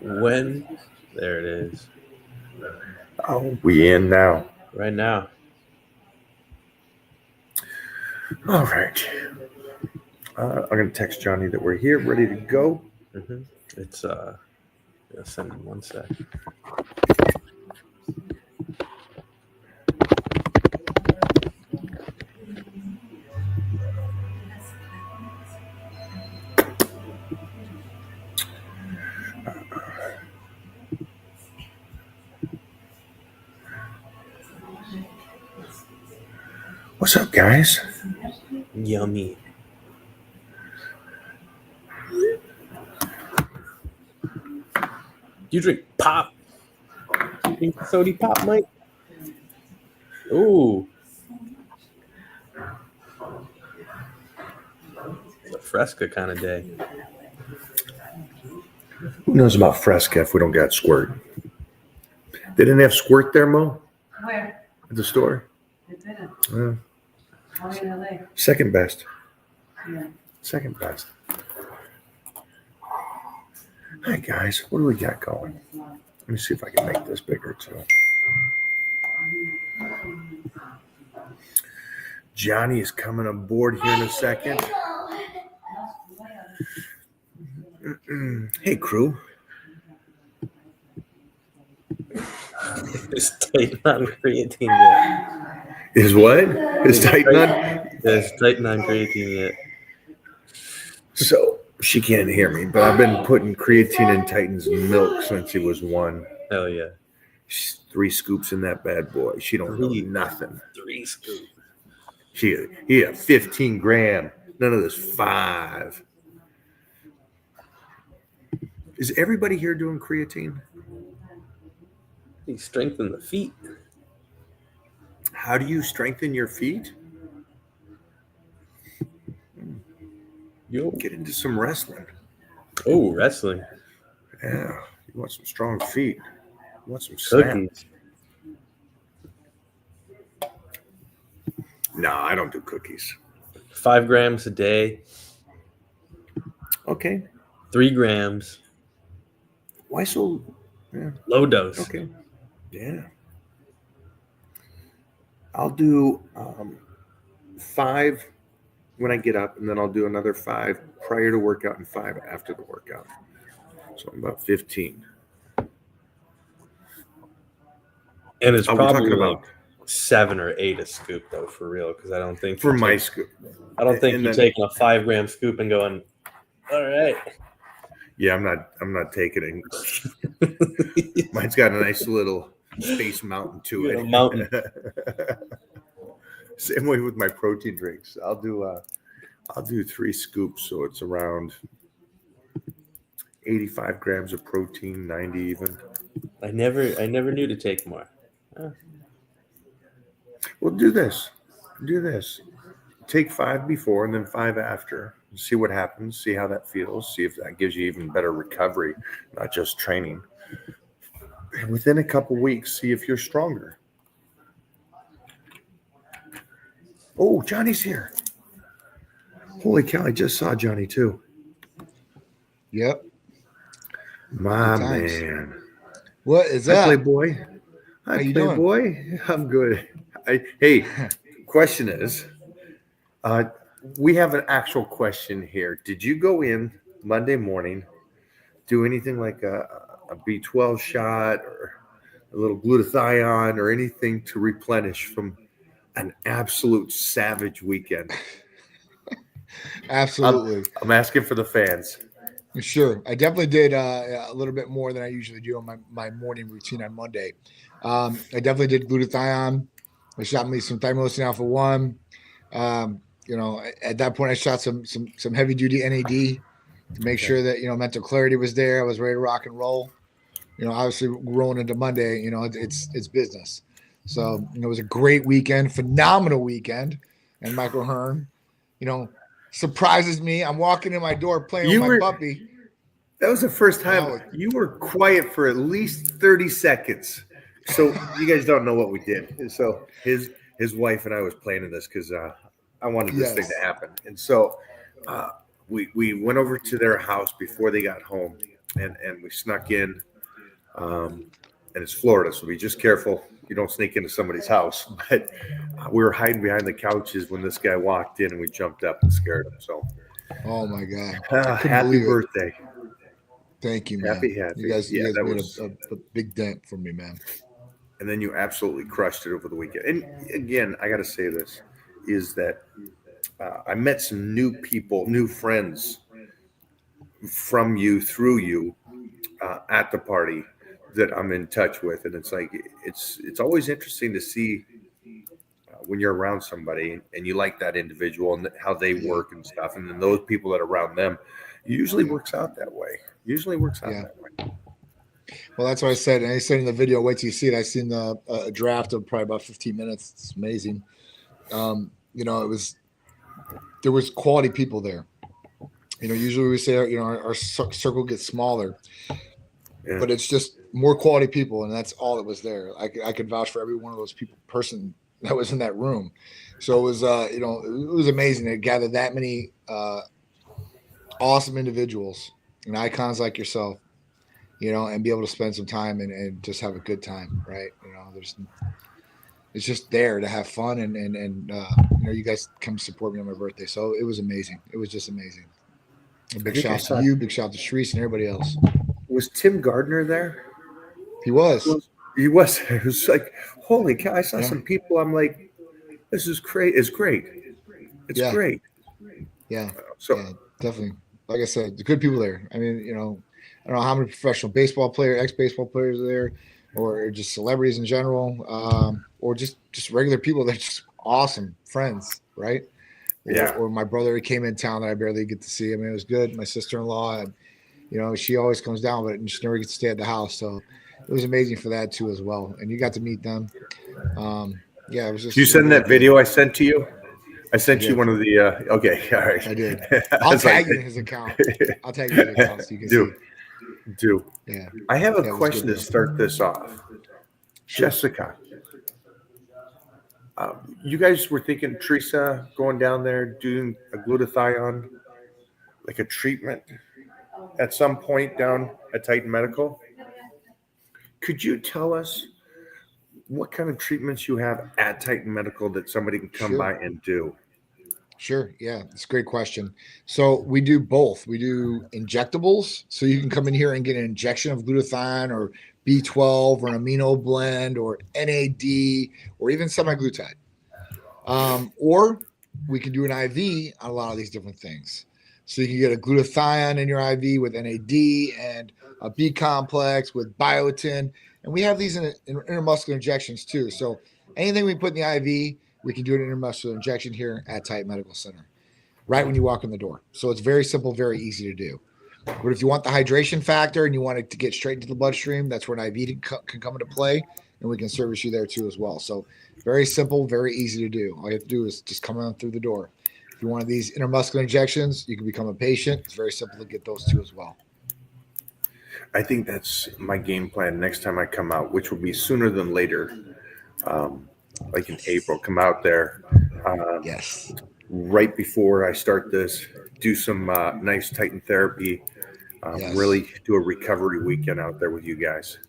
When? There it is. Oh, we in now. Right now. All right. I'm going to text Johnny that we're here, ready to go. Mm-hmm. It's I'll send him 1 sec. What's up, guys? Yummy. You drink pop? You drink soda pop, Mike? Ooh. It's a Fresca kind of day. Who knows about Fresca if we don't got Squirt? They didn't have Squirt there, Mo? Where? At the store? They didn't. Yeah. Only in LA. Second best. Yeah. Second best. Hi, guys. What do we got going? Let me see if I can make this bigger, too. Johnny is coming aboard here in a second. Hey, crew. Is Titan on creatine yet? Is what? Is Titan on? Is Titan on creatine yet? So she can't hear me, but I've been putting creatine in Titan's milk since he was 1. Hell yeah. 3 scoops in that bad boy. She don't know nothing. 3 scoops. He had 15 gram. None of this 5. Is everybody here doing creatine? You strengthen the feet. How do you strengthen your feet? Yo. Get into some wrestling. Oh, wrestling. Yeah. You want some strong feet. You want some snap. Cookies. No, I don't do cookies. 5 grams a day. Okay. 3 grams. Why so? Yeah. Low dose. Okay. Yeah. I'll do 5 when I get up, and then I'll do another 5 prior to workout and 5 after the workout. So I'm about 15. And it's probably talking like 7 or 8 a scoop, though, for real, because I don't think for my scoop. I don't think And you're then- taking a 5 gram scoop and going, all right. Yeah, I'm not taking it. Mine's got a nice little Space Mountain to You it. got a mountain. Same way with my protein drinks. I'll do 3 scoops, so it's around 85 grams of protein, 90 even. I never knew to take more. Well, do this. Take 5 before and then 5 after. See what happens. See how that feels. See if that gives you even better recovery, not just training. And within a couple weeks, see if you're stronger. Oh, Johnny's here. Holy cow, I just saw Johnny too. Yep. My Good times. man. What is Hi, that? Playboy. Hi, How you doing? Playboy. I'm good. Hey, question is, we have an actual question here. Did you go in Monday morning, do anything like a B12 shot or a little glutathione or anything to replenish from an absolute savage weekend? Absolutely. I'm asking for the fans. Sure. I definitely did a little bit more than I usually do on my morning routine on Monday. I definitely did glutathione. I shot me some thymosin alpha 1. At that point I shot some heavy duty NAD to make sure that, mental clarity was there. I was ready to rock and roll. Obviously rolling into Monday, it's business. So, it was a great weekend, phenomenal weekend. And Michael Hearn, surprises me. I'm walking in my door playing with my puppy. That was the first time you were quiet for at least 30 seconds. So you guys don't know what we did. So his wife and I was planning this because I wanted this thing to happen. And so we went over to their house before they got home. and we snuck in. And it's Florida, so be just careful you don't sneak into somebody's house. But we were hiding behind the couches when this guy walked in, and we jumped up and scared him. So, Oh my God. I couldn't happy believe it. birthday. Thank you, man. Happy. You guys Yeah, that made was- a big dent for me, man. And then you absolutely crushed it over the weekend. And again, I got to say this is that I met some new people, new friends from you, through you, at the party that I'm in touch with. And it's like, it's always interesting to see when you're around somebody and you like that individual and how they work and stuff. And then those people that are around them, it usually works out that way. That way. Well, that's what I said. And I said in the video, wait till you see it. I seen the draft of probably about 15 minutes. It's amazing. There was quality people there. Usually we say, our circle gets smaller, but it's just more quality people. And that's all that was there. I could vouch for every one of those person that was in that room. So it was, it was amazing to gather that many awesome individuals and icons like yourself, and be able to spend some time and just have a good time. Right. It's just there to have fun and you guys come support me on my birthday. So it was amazing. It was just amazing. A big shout out to you, big shout out to Shreese and everybody else. Was Tim Gardner there? He was. He was. It was like, holy cow! I saw some people. I'm like, this is great. It's great. It's great. Yeah. So definitely. Like I said, the good people there. I mean, I don't know how many professional baseball players, ex-baseball players are there, or just celebrities in general, or just regular people that are just awesome friends, right? Or my brother who came in town that I barely get to see. I mean, it was good. My sister-in-law, and she always comes down, but she never gets to stay at the house. So it was amazing for that too as well. And you got to meet them. It was just. Did you send that video I sent to you? I sent you one of the. Okay, all right. I did. I'll tag you in his account. I'll tag you in his account so you can see. Do. Yeah. I have a question to start this off. Sure. Jessica, you guys were thinking Teresa going down there doing a glutathione, like a treatment at some point down at Titan Medical. Could you tell us what kind of treatments you have at Titan Medical that somebody can come by and do? Sure. Yeah, it's a great question. So we do both. We do injectables. So you can come in here and get an injection of glutathione or B12 or an amino blend or NAD or even semaglutide. Or we can do an IV on a lot of these different things. So you can get a glutathione in your IV with NAD and a B complex with biotin. And we have these in intermuscular injections too. So anything we put in the IV, we can do an intermuscular injection here at Titan Medical Center, right when you walk in the door. So it's very simple, very easy to do. But if you want the hydration factor and you want it to get straight into the bloodstream, that's where an IV can come into play, and we can service you there too as well. So very simple, very easy to do. All you have to do is just come on through the door. If you want these intermuscular injections, you can become a patient. It's very simple to get those too as well. I think that's my game plan next time I come out, which will be sooner than later. Like in April, come out there. Yes. Right before I start this, do some nice Titan therapy. Really do a recovery weekend out there with you guys.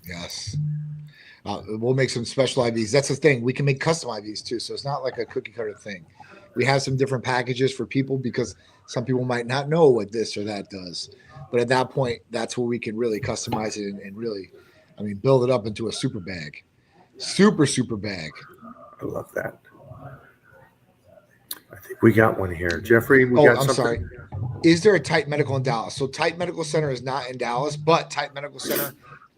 Yes. We'll make some special IVs. That's the thing. We can make custom IVs too. So it's not like a cookie cutter thing. We have some different packages for people because some people might not know what this or that does. But at that point, that's where we can really customize it and really, build it up into a super bag. Super bag. I love that. I think we got one here. Jeffrey, we got something. Sorry. Is there a Titan Medical in Dallas? So Titan Medical Center is not in Dallas, but Titan Medical Center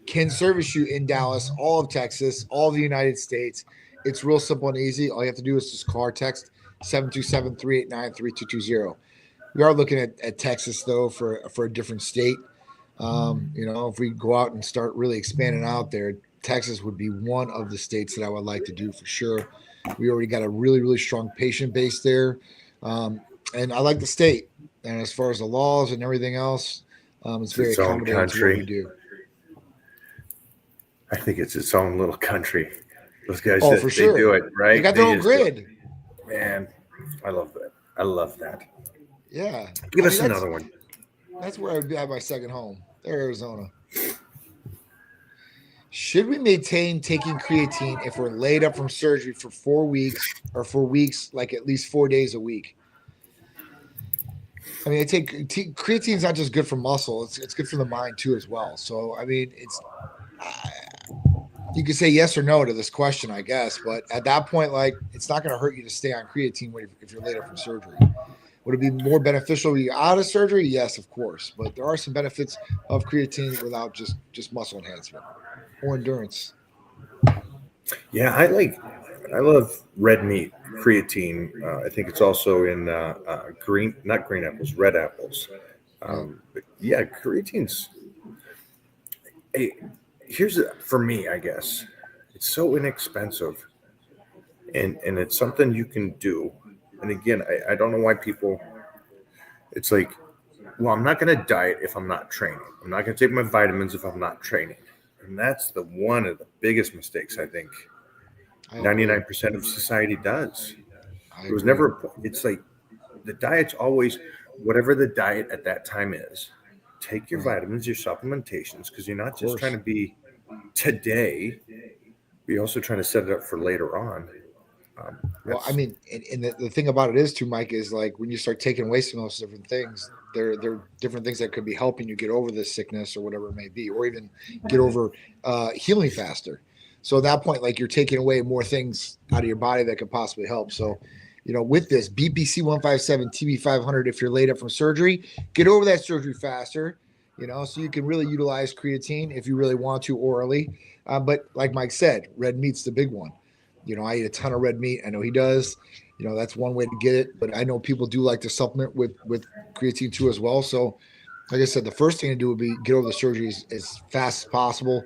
can service you in Dallas, all of Texas, all of the United States. It's real simple and easy. All you have to do is just call or text 727-389-3220. We are looking at Texas, though, for a different state. If we go out and start really expanding out there, Texas would be one of the states that I would like to do for sure. We already got a really, really strong patient base there. And I like the state. And as far as the laws and everything else, it's very accommodating to what we do. I think it's its own little country. Those guys, for sure. They do it, right? They got their own grid. Man, I love that. I love that. Yeah. Give us another one. That's where I'd have my second home. Arizona. Should we maintain taking creatine if we're laid up from surgery for 4 weeks or for weeks, like at least 4 days a week? I mean, creatine is not just good for muscle; it's good for the mind too as well. So, I mean, you could say yes or no to this question, I guess. But at that point, like, it's not going to hurt you to stay on creatine if you're laid up from surgery. Would it be more beneficial when you're out of surgery? Yes, of course. But there are some benefits of creatine without just muscle enhancement or endurance. Yeah, I love red meat creatine. I think it's also in not green apples, red apples. But yeah, creatine's. Here's for me, I guess. It's so inexpensive, and it's something you can do. And again, I don't know why people. It's like, well, I'm not going to diet if I'm not training. I'm not going to take my vitamins if I'm not training. And that's one of the biggest mistakes I think 99% of society does. It was never, it's like the diet's always whatever the diet at that time is. Take your vitamins, your supplementations, because you're not just trying to be today, but you're also trying to set it up for later on. Well, I mean, and the thing about it is too, Mike, is like when you start taking away some of those different things, there are different things that could be helping you get over this sickness or whatever it may be, or even get over healing faster. So at that point, like you're taking away more things out of your body that could possibly help. So, with this BPC 157 TB 500, if you're laid up from surgery, get over that surgery faster, so you can really utilize creatine if you really want to orally. But like Mike said, red meat's the big one. I eat a ton of red meat. I know he does. That's one way to get it. But I know people do like to supplement with creatine too as well. So, like I said, the first thing to do would be get over the surgery as fast as possible,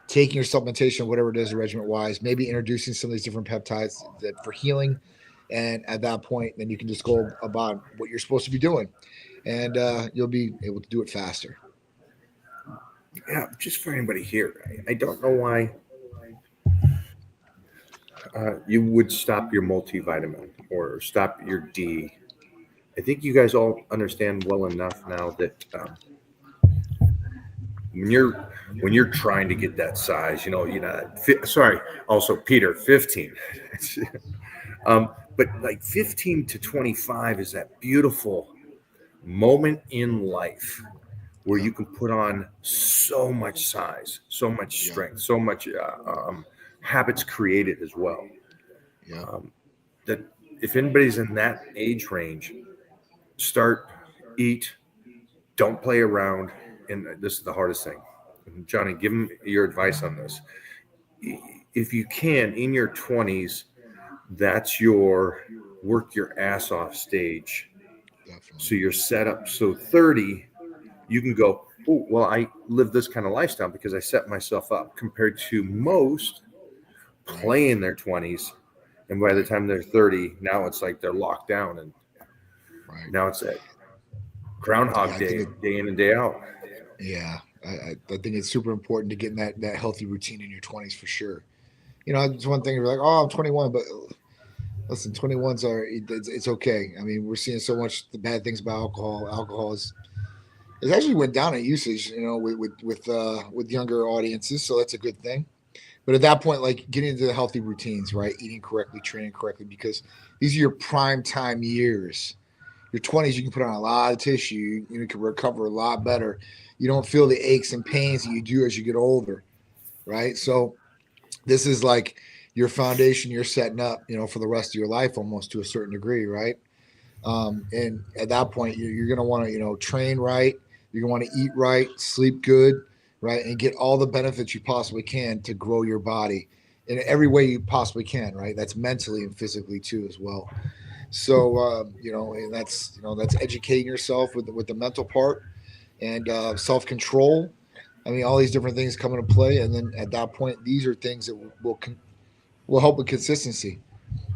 taking your supplementation, whatever it is, regiment-wise, maybe introducing some of these different peptides that for healing. And at that point, then you can just go about what you're supposed to be doing. And you'll be able to do it faster. Yeah, just for anybody here, I don't know why you would stop your multivitamin or stop your D. I think you guys all understand well enough now that when you're trying to get that size, also Peter, 15. But like 15 to 25 is that beautiful moment in life where you can put on so much size, so much strength, so much habits created as well. That if anybody's in that age range, start, eat, don't play around. And this is the hardest thing. Johnny, give them your advice on this. If you can, in your 20s, that's your work your ass off stage. Definitely. So you're set up. So 30, you can go, oh, well, I live this kind of lifestyle because I set myself up, compared to most play in their 20s. And by the time they're 30, now it's like they're locked down. And now it's that Groundhog Day, day in and day out. Yeah, I think it's super important to get in that healthy routine in your 20s for sure. It's one thing you're like, oh, I'm 21, but listen, 21s it's okay. I mean, we're seeing so much the bad things about alcohol. Alcohol is actually went down in usage, with younger audiences, so that's a good thing. But at that point, like getting into the healthy routines, right? Eating correctly, training correctly, because these are your prime time years. Your 20s, you can put on a lot of tissue. You can recover a lot better. You don't feel the aches and pains that you do as you get older, right? So this is like your foundation you're setting up, for the rest of your life almost to a certain degree, right? And at that point, you're going to want to, train right. You're going to want to eat right, sleep good, right? And get all the benefits you possibly can to grow your body in every way you possibly can, right? That's mentally and physically too as well. So, and that's educating yourself with the mental part and self-control. I mean, all these different things come into play. And then at that point, these are things that will help with consistency,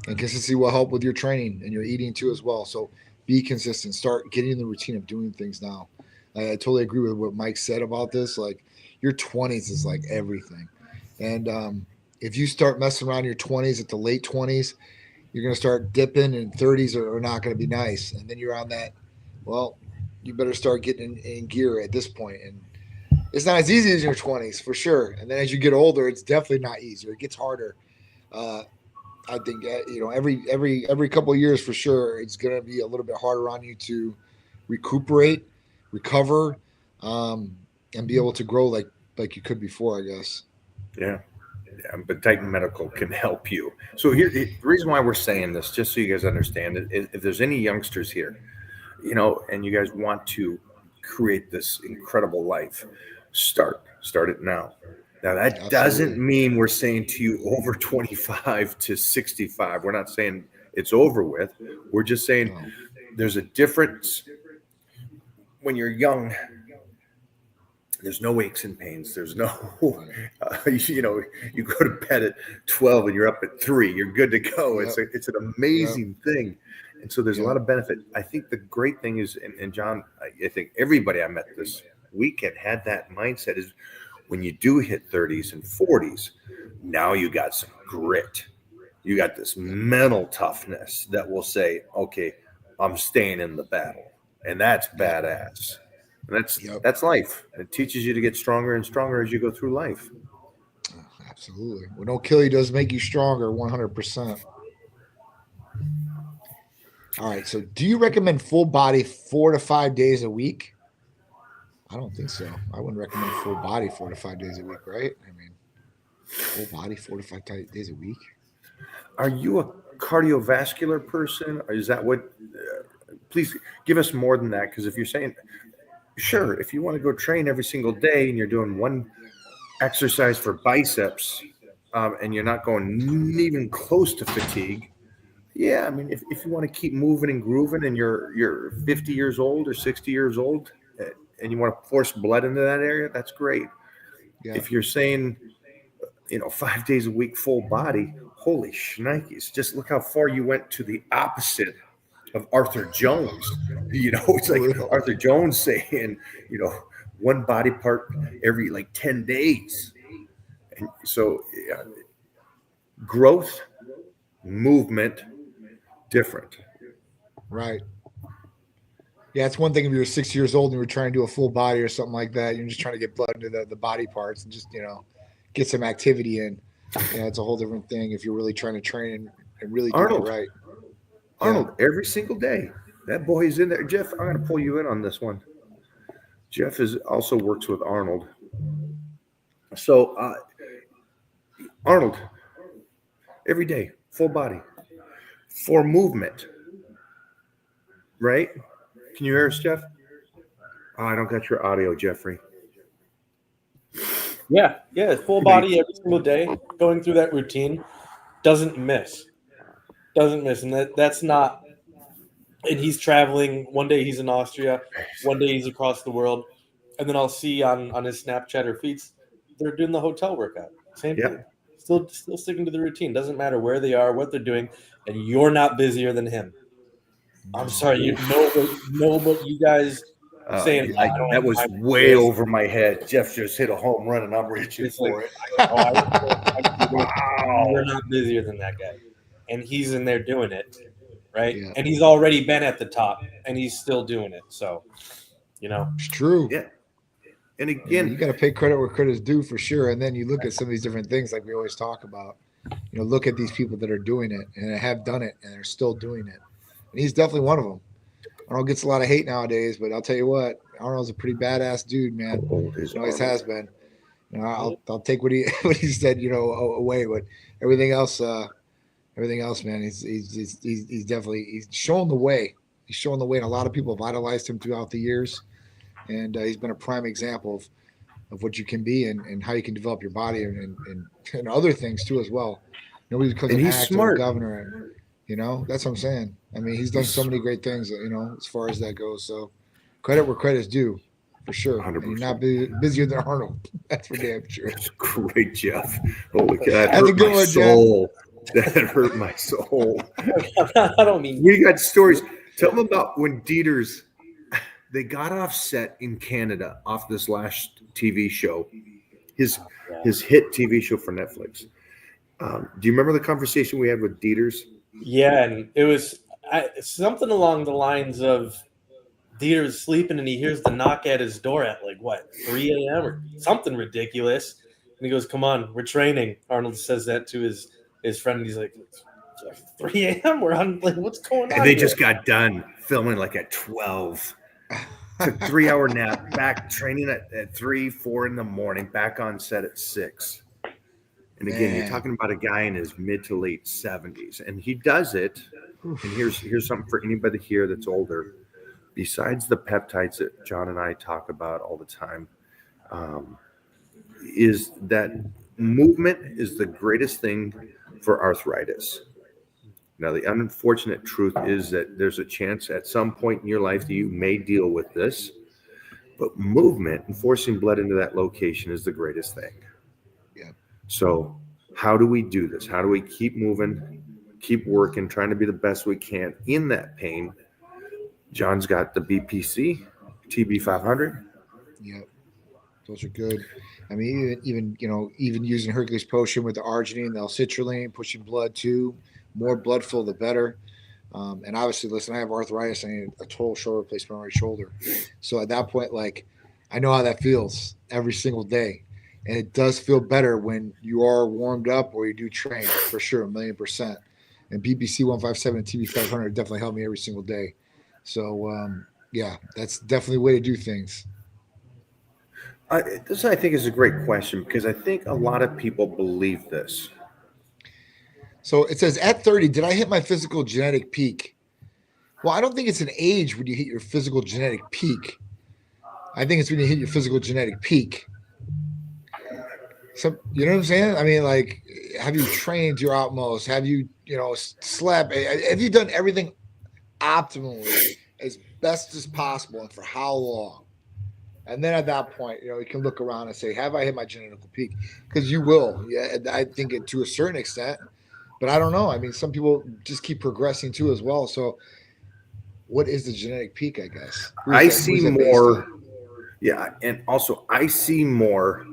and consistency will help with your training and your eating too as well. So be consistent, start getting in the routine of doing things now. I totally agree with what Mike said about this. Like your 20s is like everything. And if you start messing around your 20s at the late 20s, you're going to start dipping, and 30s are not going to be nice. And then you're on that, well, you better start getting in gear at this point. And it's not as easy as your 20s for sure. And then as you get older, it's definitely not easier. It gets harder. I think every couple of years for sure, it's going to be a little bit harder on you to recuperate, recover, and be able to grow like you could before, I guess. Yeah. Yeah, but Titan Medical can help you. So here, the reason why we're saying this, just so you guys understand, is if there's any youngsters here, and you guys want to create this incredible life, start it now. Now that Absolutely. doesn't mean we're saying to you over 25 to 65. We're not saying it's over with. We're just saying there's a difference when you're young. There's no aches and pains. There's no, you go to bed at 12 and you're up at 3. You're good to go. Yep. It's an amazing thing. And so there's a Yep. lot of benefit. I think the great thing is, and John, I think everybody I met this weekend had that mindset, is when you do hit 30s and 40s, now you got some grit. You got this mental toughness that will say, okay, I'm staying in the battle. And that's badass. And that's life. It teaches you to get stronger and stronger as you go through life. Absolutely. What don't kill you does make you stronger, 100%. All right. So, do you recommend full body 4 to 5 days a week? I don't think so. I wouldn't recommend full body 4 to 5 days a week, right? I mean, full body 4 to 5 days a week. Are you a cardiovascular person? Or is that what? Please give us more than that, because if you're saying, sure, if you want to go train every single day and you're doing one exercise for biceps, and you're not going even close to fatigue, yeah, I mean, if you want to keep moving and grooving and you're 50 years old or 60 years old and you want to force blood into that area, that's great. Yeah. If you're saying, 5 days a week, full body, holy shnikes, just look how far you went to the opposite of Arthur Jones. It's like Arthur Jones saying, one body part every 10 days. And so growth, movement, different. Right. Yeah, it's one thing if you were 6 years old and you were trying to do a full body or something like that. You're just trying to get blood into the body parts and just, get some activity in. It's a whole different thing if you're really trying to train and really do Arnold. it right. Arnold, every single day. That boy is in there. Jeff, I'm going to pull you in on this one. Jeff also works with Arnold. So, Arnold, every day, full body, for movement, right? Can you hear us, Jeff? Oh, I don't got your audio, Jeffrey. Yeah, full body every single day, going through that routine, doesn't miss, and that's not. And he's traveling. One day he's in Austria, one day he's across the world, and then I'll see on his Snapchat or feeds, they're doing the hotel workout. Same thing. Still sticking to the routine. Doesn't matter where they are, what they're doing, and you're not busier than him. I'm sorry, you know what you guys. Saying that was way over my head. Jeff just hit a home run, and I'm reaching for it. Wow. We're not busier than that guy, and he's in there doing it, right? Yeah. And he's already been at the top, and he's still doing it. So, it's true. Yeah. And again, you got to pay credit where credit is due for sure. And then you look at some of these different things, like we always talk about. Look at these people that are doing it and have done it, and they're still doing it. And he's definitely one of them. Arnold gets a lot of hate nowadays, but I'll tell you what, Arnold's a pretty badass dude, man. Always has been. I'll take what he said, away. But everything else, man, he's definitely showing the way. He's showing the way, and a lot of people have idolized him throughout the years, and he's been a prime example of what you can be and how you can develop your body and other things too as well. Nobody becomes an actor, smart. Governor, and that's what I'm saying. I mean, he's done so many great things, as far as that goes. So credit where credit's due, for sure. 100%. And you're not busier than Arnold. That's for damn sure. That's great, Jeff. Holy God, that That's a hurt good my one, soul. That hurt my soul. I don't mean. We got stories. Tell them about when Dieters, they got off set in Canada off this last TV show, his hit TV show for Netflix. Do you remember the conversation we had with Dieters? Yeah, and it was something along the lines of Dieter's sleeping and he hears the knock at his door at like what 3 a.m. or something ridiculous. And he goes, "Come on, we're training." Arnold says that to his friend. And he's like, "It's like 3 a.m. We're on. Like, what's going on?" And they here?" just got done filming like at 12. Took 3-hour nap, back training at 3, 4 in the morning, back on set at 6. And again, Man. you're talking about a guy in his mid to late 70s, and he does it. And here's something for anybody here that's older. Besides the peptides that John and I talk about all the time, is that movement is the greatest thing for arthritis. Now, the unfortunate truth is that there's a chance at some point in your life that you may deal with this, but movement and forcing blood into that location is the greatest thing. Yeah. So how do we do this? How do we keep moving, keep working, trying to be the best we can in that pain? John's got the BPC, TB500. Yep. Those are good. I mean, even using Hercules Potion with the arginine, the L-citrulline, pushing blood too. More blood flow, the better. And obviously, listen, I have arthritis. I need a total shoulder replacement on my right shoulder. So at that point, like, I know how that feels every single day. And it does feel better when you are warmed up or you do train, for sure, 1,000,000%. And BPC 157 and TB500 definitely help me every single day. So, yeah, that's definitely a way to do things. This, I think, is a great question because I think a lot of people believe this. So it says, at 30, did I hit my physical genetic peak? Well, I don't think it's an age when you hit your physical genetic peak. I think it's when you hit your physical genetic peak. So, you know what I'm saying? I mean, like, have you trained your utmost? Have you, slept? Have you done everything optimally as best as possible and for how long? And then at that point, you can look around and say, have I hit my genetical peak? Because you will. Yeah, I think it to a certain extent. But I don't know. I mean, some people just keep progressing too as well. So what is the genetic peak, I guess? I see more. Yeah. And also I see more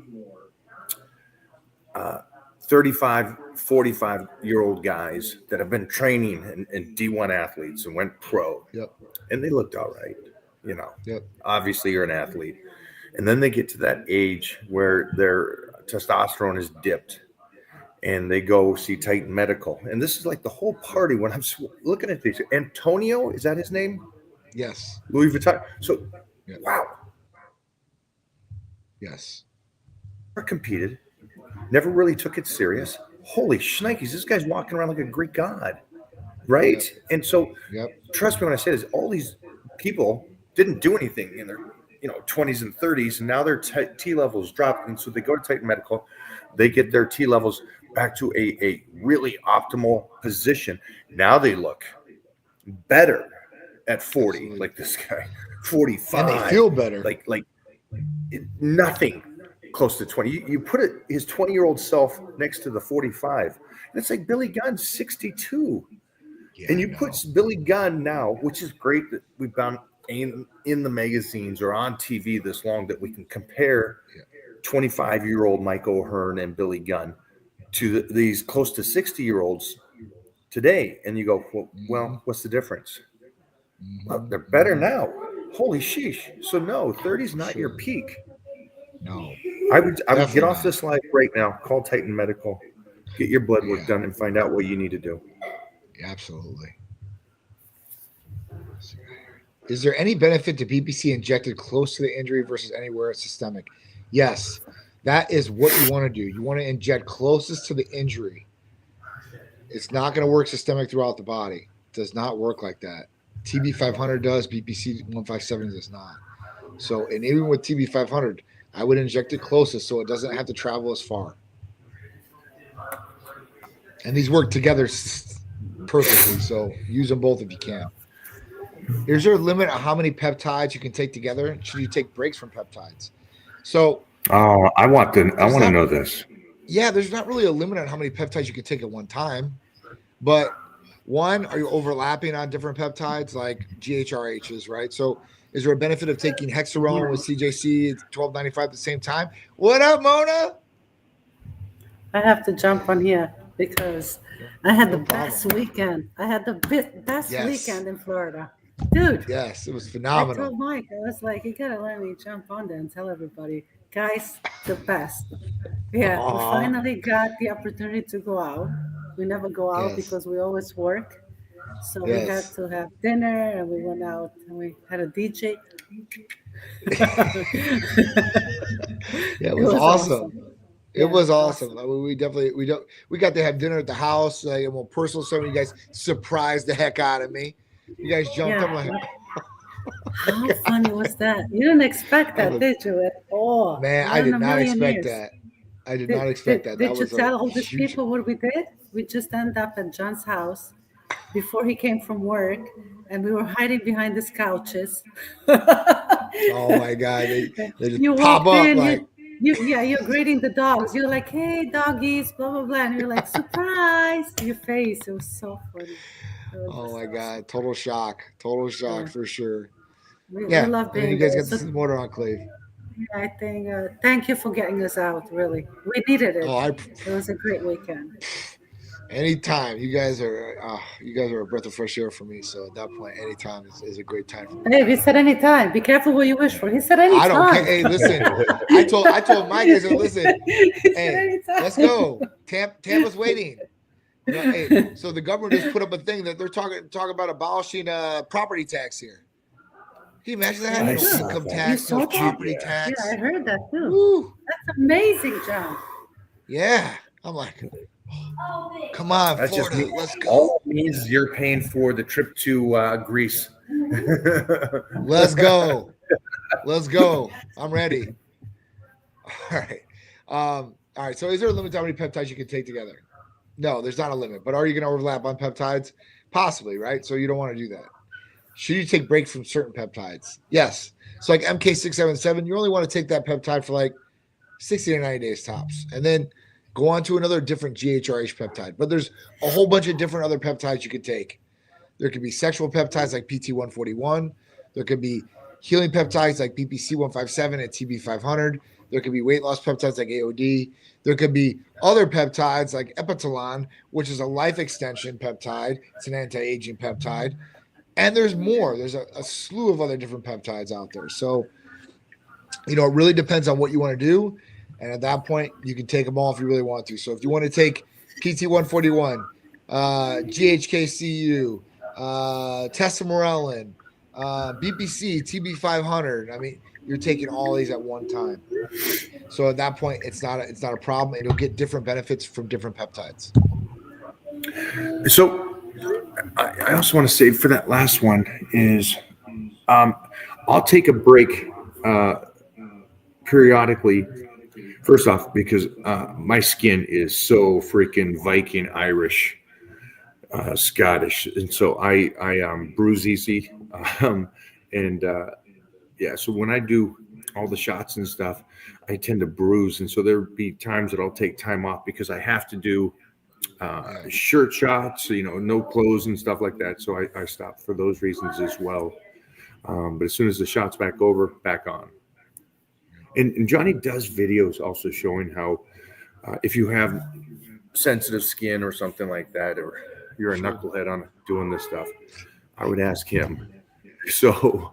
35, 45-year-old guys that have been training and D1 athletes and went pro. Yep. And they looked all right. Yep. Obviously you're an athlete. And then they get to that age where their testosterone is dipped. And they go see Titan Medical. And this is like the whole party when I'm looking at these. Antonio, is that his name? Yes. Louis Vuitton. So, Wow. Yes. Never competed. Never really took it serious. Holy shnikes, this guy's walking around like a Greek god. Right? Yep. And so, trust me when I say this, all these people didn't do anything in their 20s and 30s. And now their T levels dropped. And so they go to Titan Medical. They get their T levels back to a really optimal position. Now they look better at 40, absolutely. Like this guy, 45. And they feel better. Like nothing close to 20. You put his 20-year-old self next to the 45, and it's like Billy Gunn's 62. Yeah, and you put Billy Gunn now, which is great that we've been in the magazines or on TV this long that we can compare 25-year-old Mike O'Hearn and Billy Gunn to these close to 60-year-olds today. And you go, well, what's the difference? Well, they're better now. Holy sheesh. So no, 30 is not your peak. No. I would get off this live right now. Call Titan Medical. Get your blood work done and find out what you need to do. Absolutely. Is there any benefit to BPC injected close to the injury versus anywhere it's systemic? Yes. That is what you want to do. You want to inject closest to the injury. It's not going to work systemic throughout the body. It does not work like that. TB500 does. BPC 157 does not. So, and even with TB500, I would inject it closest so it doesn't have to travel as far. And these work together perfectly. So use them both if you can. Is there a limit on how many peptides you can take together? Should you take breaks from peptides? So, I want to know this. Yeah, there's not really a limit on how many peptides you can take at one time. But one, are you overlapping on different peptides like GHRHs, right? So is there a benefit of taking Hexarone with CJC 1295 at the same time? What up, Mona? I have to jump on here because I had the best weekend. I had the best weekend in Florida. Dude, Yes, it was I phenomenal. told Mike, I was like, you gotta let me jump on there and tell everybody, guys, the best. Yeah, we Aw, finally got the opportunity to go out. We never go out yes, because we always work. So we had yes. to have dinner and we went out and we had a DJ. Yeah, it It was was awesome. awesome. It Yeah, was awesome. awesome. I mean, we definitely we got to have dinner at the house. And more personal stuff. You guys surprised the heck out of me. You guys jumped Yeah. up like, How funny was that? You didn't expect I that, was, did you? At all? man, I Not in did a not million expect years. that. I did not Did, expect did, that. That did you was a tell all these huge. people what we did? We just ended up at John's house before he came from work, and we were hiding behind these couches. Oh my god, they just You pop walked up in, like, yeah, you're greeting the dogs. You're like, hey, doggies, blah blah blah, and you're like, surprise! Your face, it was so funny. It was oh just my awesome. god, total shock Yeah, for sure. we Yeah, love and then you being guys there. got to So see the motor enclave. yeah, I think thank you for getting us out. Really, we needed it. Oh, I It was a great weekend. anytime you guys are a breath of fresh air for me. So at that point, anytime is a great time for me. Hey, he said anytime. Be careful what you wish for. He said I don't care. anytime. Hey, listen, I told my guys, listen, He said hey, anytime. let's go. Tampa's waiting. You know, hey, so the government just put up a thing that they're talking about abolishing property tax here. Can you imagine that? There I you No saw go. income that. You tax, no saw that? property Yeah. tax. Yeah, I heard that too. Woo. That's amazing, John. Yeah. I'm like, come on, That's just Florida, me. let's go. All it means is you're paying for the trip to Greece. Let's go. Let's go. I'm ready. All right. All right. So is there a limit to how many peptides you can take together? No, there's not a limit. But are you going to overlap on peptides? Possibly, right? So you don't want to do that. Should you take breaks from certain peptides? Yes. So like MK677, you only want to take that peptide for like 60 to 90 days tops. And then go on to another different GHRH peptide. But there's a whole bunch of different other peptides you could take. There could be sexual peptides like PT141. There could be healing peptides like BPC157 and TB500. There could be weight loss peptides like AOD. There could be other peptides like Epitalon, which is a life extension peptide. It's an anti-aging peptide. And there's more. There's a slew of other different peptides out there. So, it really depends on what you want to do. And at that point, you can take them all if you really want to. So if you want to take PT141, GHKCU, Tesamorelin, BPC, TB500. I mean, you're taking all these at one time. So at that point, it's not a problem, and you'll get different benefits from different peptides. So I also want to say for that last one is I'll take a break periodically. First off, because my skin is so freaking Viking, Irish, Scottish, and so I bruise easy, yeah. So when I do all the shots and stuff, I tend to bruise, and so there'll be times that I'll take time off because I have to do shirt shots, no clothes and stuff like that. So I stop for those reasons as well. But as soon as the shot's back over, back on. And Johnny does videos also showing how if you have sensitive skin or something like that, or you're a knucklehead on doing this stuff, I would ask him. So,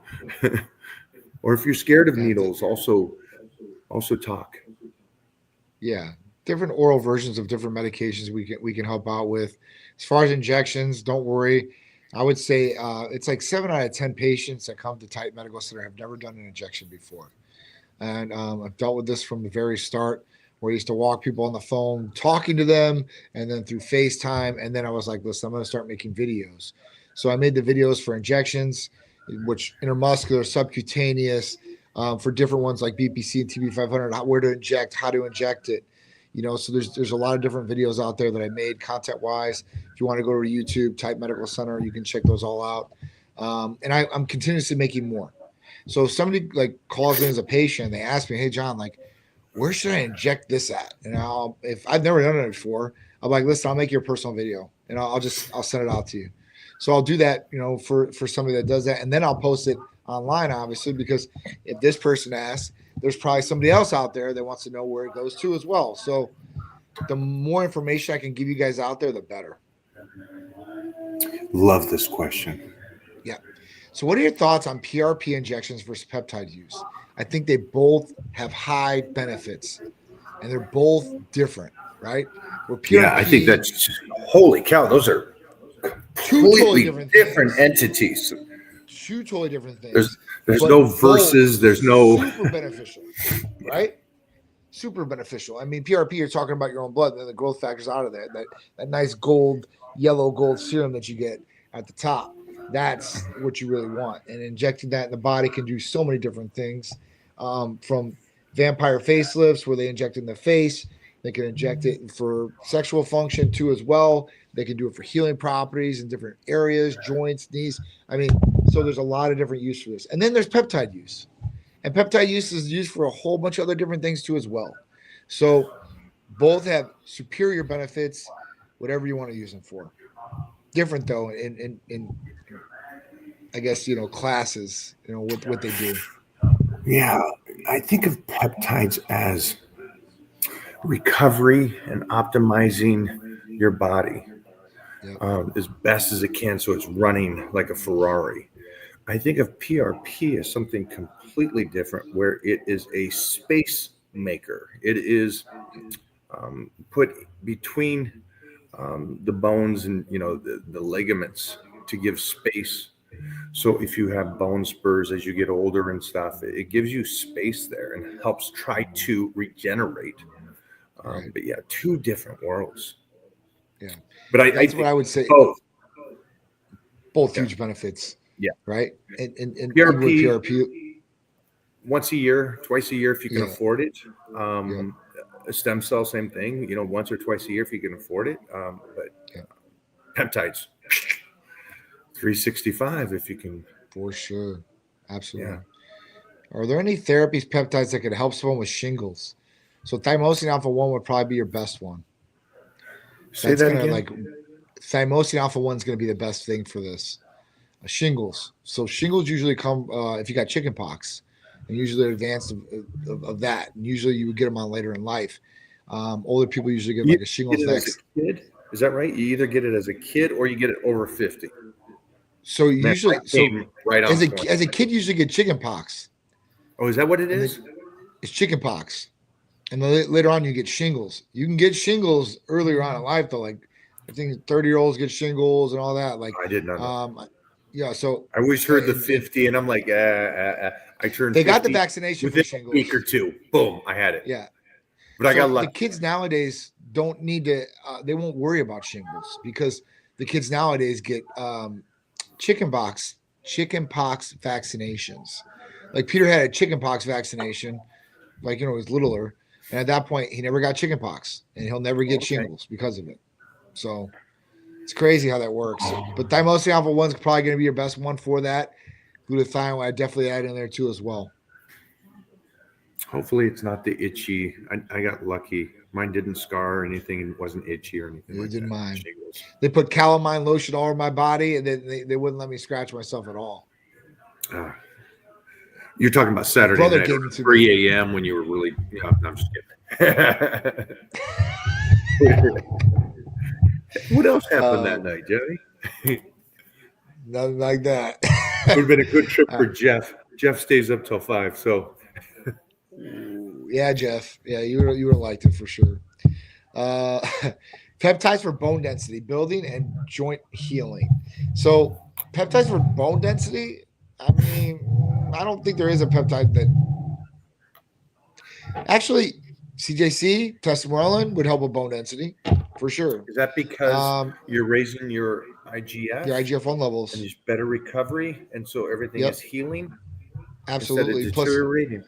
or if you're scared of needles, also talk. Yeah, different oral versions of different medications we can help out with. As far as injections, don't worry. I would say it's like 7 out of 10 patients that come to Titan Medical Center have never done an injection before. And I've dealt with this from the very start, where I used to walk people on the phone, talking to them, and then through FaceTime. And then I was like, listen, I'm going to start making videos. So I made the videos for injections, which intramuscular, subcutaneous, for different ones like BPC and TB500, where to inject, how to inject it. So there's a lot of different videos out there that I made content-wise. If you want to go to YouTube, Titan Medical Center, you can check those all out. And I'm continuously making more. So if somebody calls in as a patient, they ask me, hey, John, where should I inject this at? And if I've never done it before, I'm like, listen, I'll make you a personal video and I'll send it out to you. So I'll do that, for somebody that does that. And then I'll post it online, obviously, because if this person asks, there's probably somebody else out there that wants to know where it goes to as well. So the more information I can give you guys out there, the better. Love this question. Yeah. So, what are your thoughts on PRP injections versus peptide use? I think they both have high benefits, and they're both different, right? Where PRP, Yeah, I think that's holy cow. Those are two totally completely different different things. entities. Two totally different things. There's but no both verses. There's no. super beneficial, right? Super beneficial. I mean, PRP, you're talking about your own blood, and then the growth factors out of that nice yellow gold serum that you get at the top. That's what you really want. And injecting that in the body can do so many different things. From vampire facelifts, where they inject in the face, they can inject it for sexual function too, as well. They can do it for healing properties in different areas, joints, knees. I mean, so there's a lot of different use for this. And then there's peptide use. And peptide use is used for a whole bunch of other different things too, as well. So both have superior benefits, whatever you want to use them for. Different though, in I guess, classes, what they do. Yeah, I think of peptides as recovery and optimizing your body as best as it can, so it's running like a Ferrari. I think of PRP as something completely different, where it is a space maker. It is put between the bones and the ligaments to give space. So if you have bone spurs as you get older and stuff, it gives you space there and helps try to regenerate. Right. But yeah, two different worlds. Yeah, but I that's think what I would say. Both Yeah. Huge benefits. Yeah. Right. And PRP once a year, twice a year if you can Yeah. afford it. Yeah. A stem cell, same thing. Once or twice a year if you can afford it. But Yeah. peptides, 365 if you can. For sure. Absolutely. Yeah. Are there any therapies, peptides that could help someone with shingles? So thymosin alpha 1 would probably be your best one. Say that again. Thymosin alpha 1 is going to be the best thing for this. Shingles. So shingles usually come if you got chicken pox, and usually advanced of that. And usually you would get them on later in life. Older people usually get like a shingles vaccine. Is that right? You either get it as a kid or you get it over 50. So usually, right on as a kid, you usually get chicken pox. Oh, is that what it is? It's chicken pox, and then later on you get shingles. You can get shingles earlier on in life, though. Like I think 30-year-olds get shingles and all that. Like I did not know. Yeah, so I always heard the 50, and I'm like, I turned. They got the vaccination within for shingles. A week or two. Boom, I had it. Yeah, but I got lucky. The kids nowadays don't need to. They won't worry about shingles because the kids nowadays get chickenpox vaccinations. Like Peter had a chickenpox vaccination, like he was littler, and at that point he never got chickenpox, and he'll never get shingles because of it. So it's crazy how that works. But thymosin alpha 1 is probably going to be your best one for that. Glutathione, I definitely add in there too as well. Hopefully it's not the itchy. I got lucky. Mine didn't scar or anything, and wasn't itchy or anything. It didn't mind. They put calamine lotion all over my body, and then they wouldn't let me scratch myself at all. You're talking about Saturday night, 3 a.m. when you were really. I'm just kidding. What else happened that night, Joey? Nothing like that. It would have been a good trip for Jeff. Jeff stays up till 5, so. Yeah, Jeff. Yeah, you would have liked it for sure. Peptides for bone density, building, and joint healing. So peptides for bone density, I mean, I don't think there is a peptide that actually CJC, testosterone would help with bone density for sure. Is that because you're raising your IGF? Your IGF-1 levels. And there's better recovery, and so everything is healing? Absolutely. Instead of deteriorating?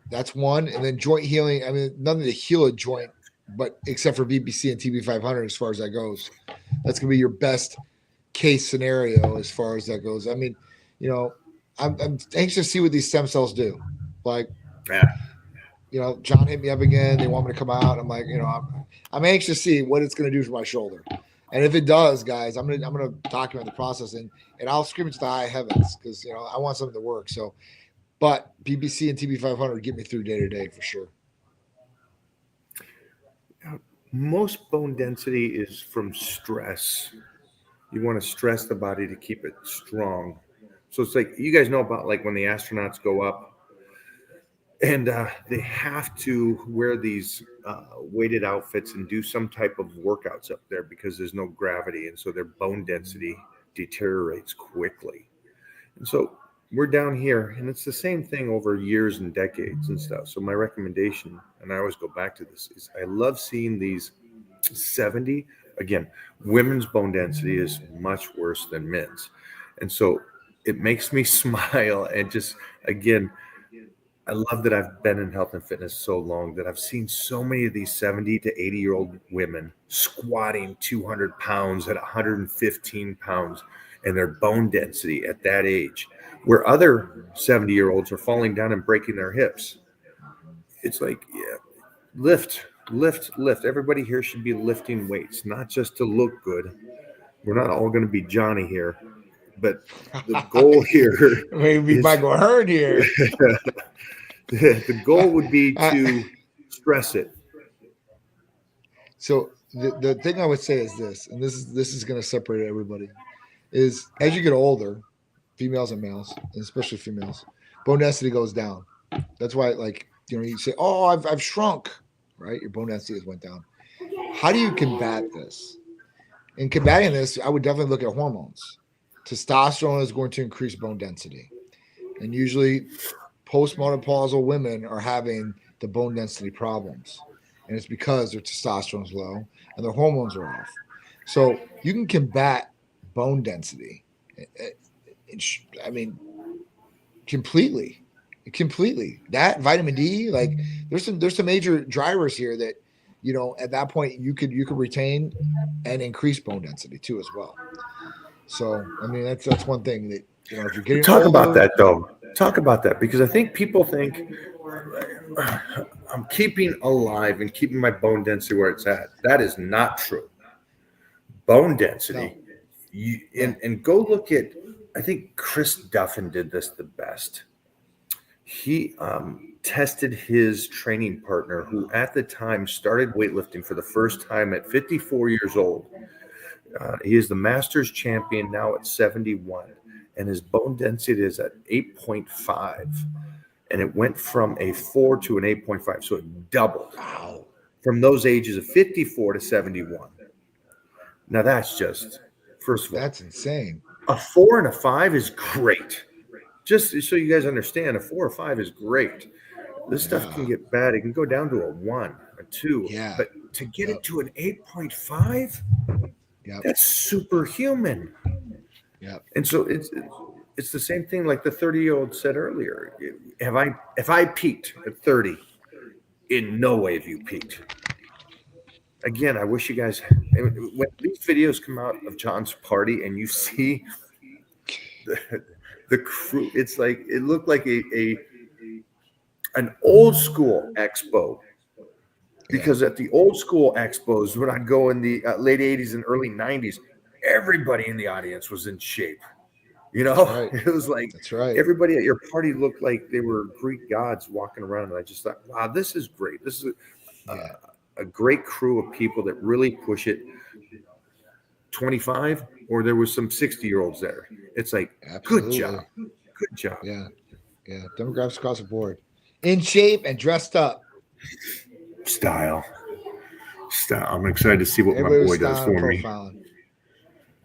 That's one. And then joint healing. I mean, nothing to heal a joint, but except for BBC and TB500 as far as that goes. That's going to be your best case scenario as far as that goes. I mean, I'm anxious to see what these stem cells do. Like, John hit me up again. They want me to come out. I'm like, I'm anxious to see what it's going to do for my shoulder. And if it does, guys, I'm gonna document the process and I'll scream it to the high heavens because I want something to work. So, but BBC and TB500 get me through day to day for sure. Most bone density is from stress. You want to stress the body to keep it strong. So it's like, you guys know about like when the astronauts go up and they have to wear these weighted outfits and do some type of workouts up there because there's no gravity. And so their bone density deteriorates quickly. And so we're down here, and it's the same thing over years and decades and stuff. So my recommendation, and I always go back to this, is I love seeing these 70. Again, women's bone density is much worse than men's. And so it makes me smile. And just, again, I love that I've been in health and fitness so long that I've seen so many of these 70 to 80-year-old women squatting 200 pounds at 115 pounds and their bone density at that age, where other 70-year-olds are falling down and breaking their hips. It's like, yeah, lift. Everybody here should be lifting weights, not just to look good. We're not all going to be Johnny here, but the goal here Maybe is, Michael Hearn here. the goal would be to stress it. So the thing I would say is this, and this is going to separate everybody, is as you get older, females and males, and especially females, bone density goes down. That's why, like, you say, "Oh, I've shrunk," right? Your bone density has went down. How do you combat this? In combating this, I would definitely look at hormones. Testosterone is going to increase bone density, and usually postmenopausal women are having the bone density problems, and it's because their testosterone is low and their hormones are off. So you can combat bone density, I mean, completely. That vitamin D, like there's some major drivers here that, at that point you could retain and increase bone density too as well. So I mean, that's one thing that, if you're getting Talk older, about that though. Talk about that, because I think people think I'm keeping alive and keeping my bone density where it's at. That is not true. Bone density, and go look at, I think Chris Duffin did this the best. He tested his training partner, who at the time started weightlifting for the first time at 54 years old. He is the Masters champion now at 71. And his bone density is at 8.5, and it went from a 4 to an 8.5, so it doubled. Wow. From those ages of 54 to 71. Now that's just, first of all, That's insane. a 4 and a 5 is great. Just so you guys understand, a 4 or 5 is great. This stuff can get bad. It can go down to a 1, a 2. Yeah. But to get it to an 8.5, that's superhuman. Yeah. And so it's the same thing like the 30-year-old said earlier. If I peaked at 30, in no way have you peaked. Again, I wish you guys, when these videos come out of John's party and you see the crew, it's like, it looked like an old school expo. Because at the old school expos, when I'd go in the late 80s and early 90s, everybody in the audience was in shape. Right. It was like, That's right. everybody at your party looked like they were Greek gods walking around. And I just thought, wow, this is great. This is a great crew of people that really push it. 25, or there was some 60-year-olds there. It's like, Absolutely. Good job. Yeah. Demographics across the board. In shape and dressed up. Style. I'm excited to see what Everybody my was boy does styling for and me. profiling.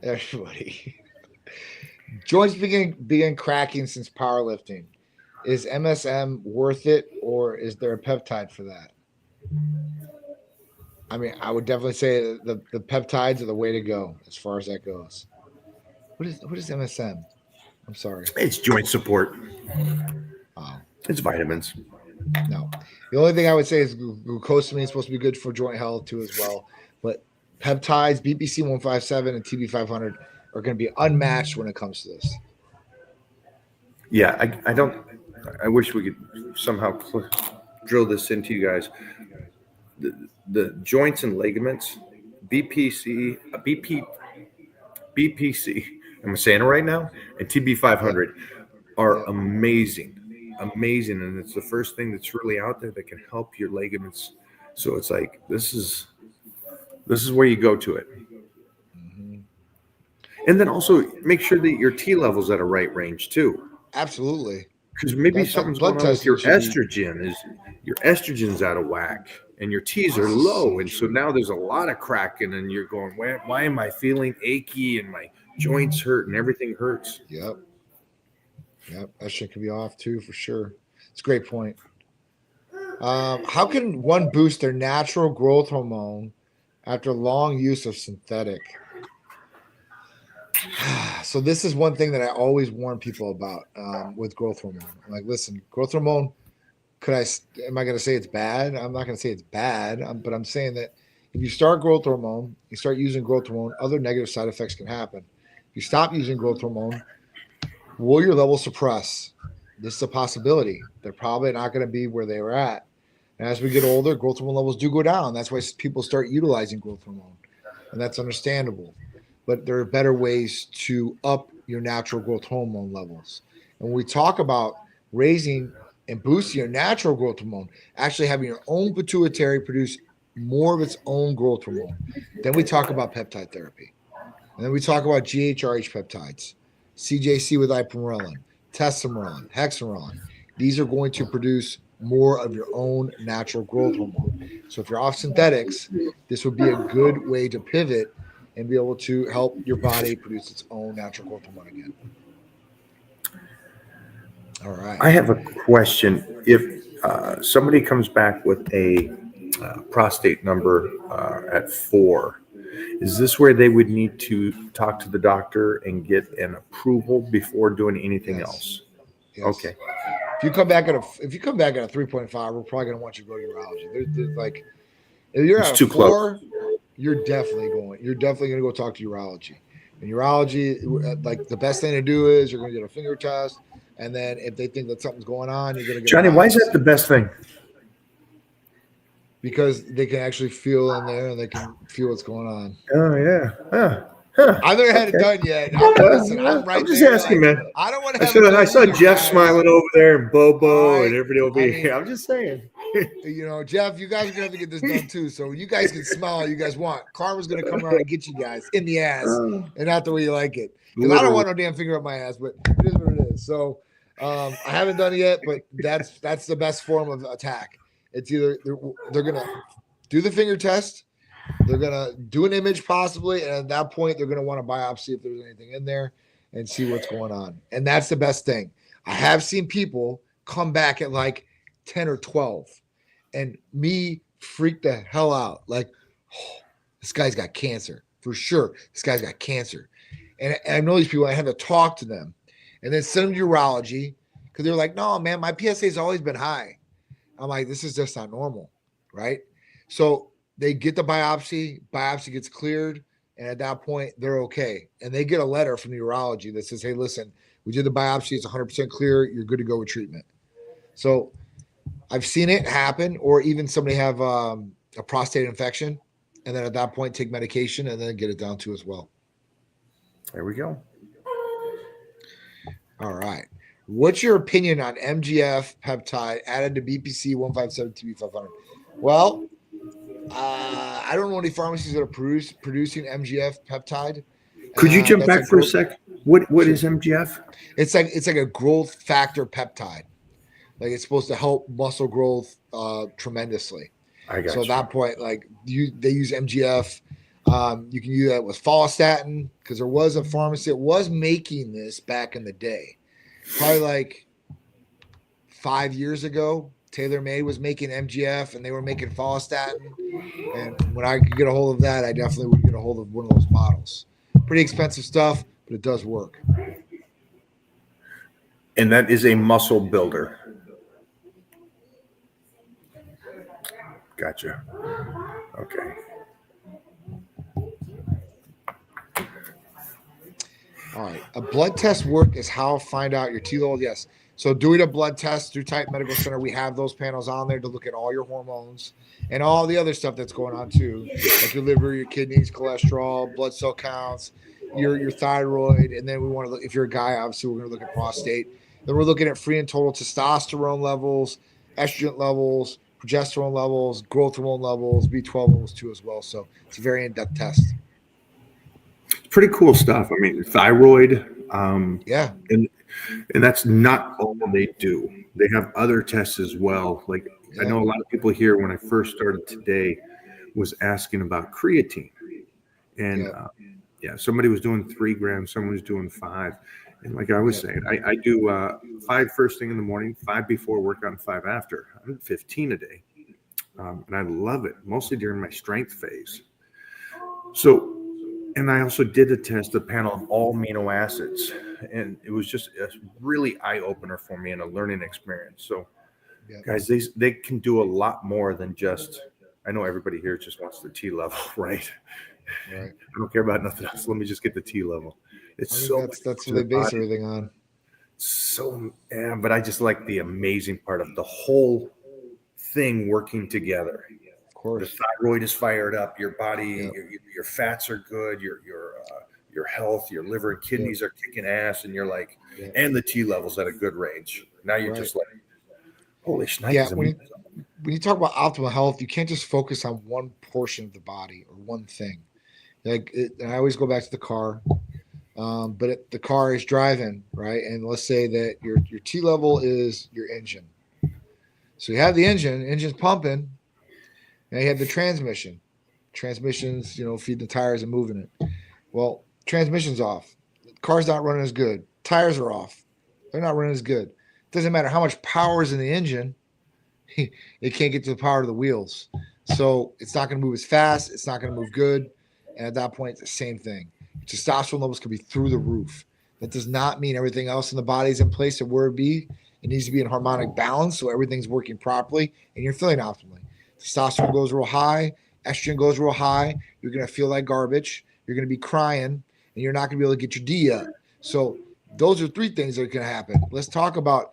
Everybody. Joints begin cracking since powerlifting. Is MSM worth it, or is there a peptide for that? I mean, I would definitely say the peptides are the way to go as far as that goes. What is MSM? I'm sorry. It's joint support. Oh, It's vitamins. no. The only thing I would say is glucosamine is supposed to be good for joint health too as well. But peptides, BPC 157 and TB 500 are going to be unmatched when it comes to this. Yeah, I wish we could somehow drill this into you guys. The joints and ligaments, BPC, I'm saying it right now, and TB 500 are amazing, and it's the first thing that's really out there that can help your ligaments. So it's like, this is where you go to it. Mm-hmm. And then also make sure that your T level's at a right range too. Absolutely. Because maybe That something's blood going on with your testing should estrogen. Your estrogen's out of whack and your T's are low. And so now there's a lot of cracking and you're going, why am I feeling achy and my joints hurt and everything hurts? Yep. That shit can be off too, for sure. It's a great point. How can one boost their natural growth hormone after long use of synthetic? So this is one thing that I always warn people about with growth hormone. I'm like, listen, growth hormone, am I going to say it's bad? I'm not going to say it's bad, but I'm saying that if you start growth hormone, you start using growth hormone, other negative side effects can happen. If you stop using growth hormone, will your levels suppress? This is a possibility. They're probably not going to be where they were at. And as we get older, growth hormone levels do go down. That's why people start utilizing growth hormone, and that's understandable. But there are better ways to up your natural growth hormone levels. And when we talk about raising and boosting your natural growth hormone, actually having your own pituitary produce more of its own growth hormone, then we talk about peptide therapy. And then we talk about GHRH peptides, CJC with ipamorelin, tesamorelin, hexamorelin. These are going to produce more of your own natural growth hormone. So if you're off synthetics, this would be a good way to pivot and be able to help your body produce its own natural growth hormone again. All right. I have a question. If somebody comes back with a prostate number at 4, is this where they would need to talk to the doctor and get an approval before doing anything else? Yes. Okay. If you come back at a 3.5, we're probably going to want you to go to urology. There's like, if you're It's at a too 4, you're definitely going to go talk to urology. And urology, like the best thing to do is you're going to get a finger test. And then if they think that something's going on, you're going to get Johnny, why is that the best thing? Because they can actually feel in there and they can feel what's going on. Oh, yeah. I've never had it done yet. I'm just asking, man. I don't want to have I saw Jeff smiling over there and Bobo and everybody will be. I mean, I'm just saying. Jeff, you guys are gonna have to get this done too. So you guys can smile all you guys want. Karma's gonna come around and get you guys in the ass, and not the way you like it. Because I don't want no damn finger up my ass, but it is what it is. So I haven't done it yet, but that's the best form of attack. It's either they're gonna do the finger test. They're going to do an image possibly, and at that point, they're going to want to biopsy if there's anything in there and see what's going on. And that's the best thing. I have seen people come back at like 10 or 12 and me freak the hell out. Like, oh, this guy's got cancer. For sure, this guy's got cancer. And I know these people, I have to talk to them. And then send them to urology because they're like, no, man, my PSA has always been high. I'm like, this is just not normal, right? So they get the biopsy gets cleared, and at that point, they're okay. And they get a letter from the urology that says, hey, listen, we did the biopsy. It's 100% clear. You're good to go with treatment. So I've seen it happen, or even somebody have a prostate infection, and then at that point, take medication and then get it down to as well. There we go. All right. What's your opinion on MGF peptide added to BPC 157 TB500? Well, I don't know any pharmacies that are producing MGF peptide. Could you jump back for a sec? What is MGF? It's like a growth factor peptide. Like it's supposed to help muscle growth tremendously. I got so you. At that point, like they use MGF. You can use that with follistatin because there was a pharmacy that was making this back in the day, probably like 5 years ago. TaylorMade was making MGF and they were making follistatin. And when I could get a hold of that, I definitely would get a hold of one of those models. Pretty expensive stuff, but it does work. And that is a muscle builder. Gotcha. Okay. All right. A blood test work is how to find out your T level. Yes. So doing a blood test through Titan Medical Center, we have those panels on there to look at all your hormones and all the other stuff that's going on too, like your liver, your kidneys, cholesterol, blood cell counts, your thyroid. And then we want to look, if you're a guy, obviously we're going to look at prostate. Then we're looking at free and total testosterone levels, estrogen levels, progesterone levels, growth hormone levels, B12 levels too as well. So it's a very in-depth test. pretty cool stuff. I mean, thyroid, Yeah. and that's not all they do. They have other tests as well. Like I know a lot of people here when I first started today was asking about creatine, and somebody was doing 3 grams, someone was doing 5, and like I was saying, I do 5 first thing in the morning, 5 before workout, and 5 after. I'm at 15 a day, and I love it, mostly during my strength phase. So. And I also did a test, a panel of all amino acids, and it was just a really eye opener for me and a learning experience. So, guys, they can do a lot more than just. I know everybody here just wants the T level, right? Right. I don't care about nothing else. Let me just get the T level. It's so that's what they base everything on. So, but I just like the amazing part of the whole thing working together. The thyroid is fired up. Your body, your fats are good. Your health, your liver and kidneys are kicking ass, and you're like, and the T levels at a good range. Now you're just like, holy shnikes. Yeah. When you talk about optimal health, you can't just focus on one portion of the body or one thing. And I always go back to the car, but the car is driving, right? And let's say that your T level is your engine. So you have the engine's pumping. Now you have the transmissions, feed the tires and moving it. Well, transmission's off. The car's not running as good. Tires are off. They're not running as good. Doesn't matter how much power is in the engine. It can't get to the power of the wheels. So it's not going to move as fast. It's not going to move good. And at that point, it's the same thing. Testosterone levels could be through the roof. That does not mean everything else in the body is in place of where it be. It needs to be in harmonic balance so everything's working properly and you're feeling optimally. Testosterone goes real high, estrogen goes real high, you're going to feel like garbage, you're going to be crying, and you're not going to be able to get your D up. So those are 3 things that are going to happen. Let's talk about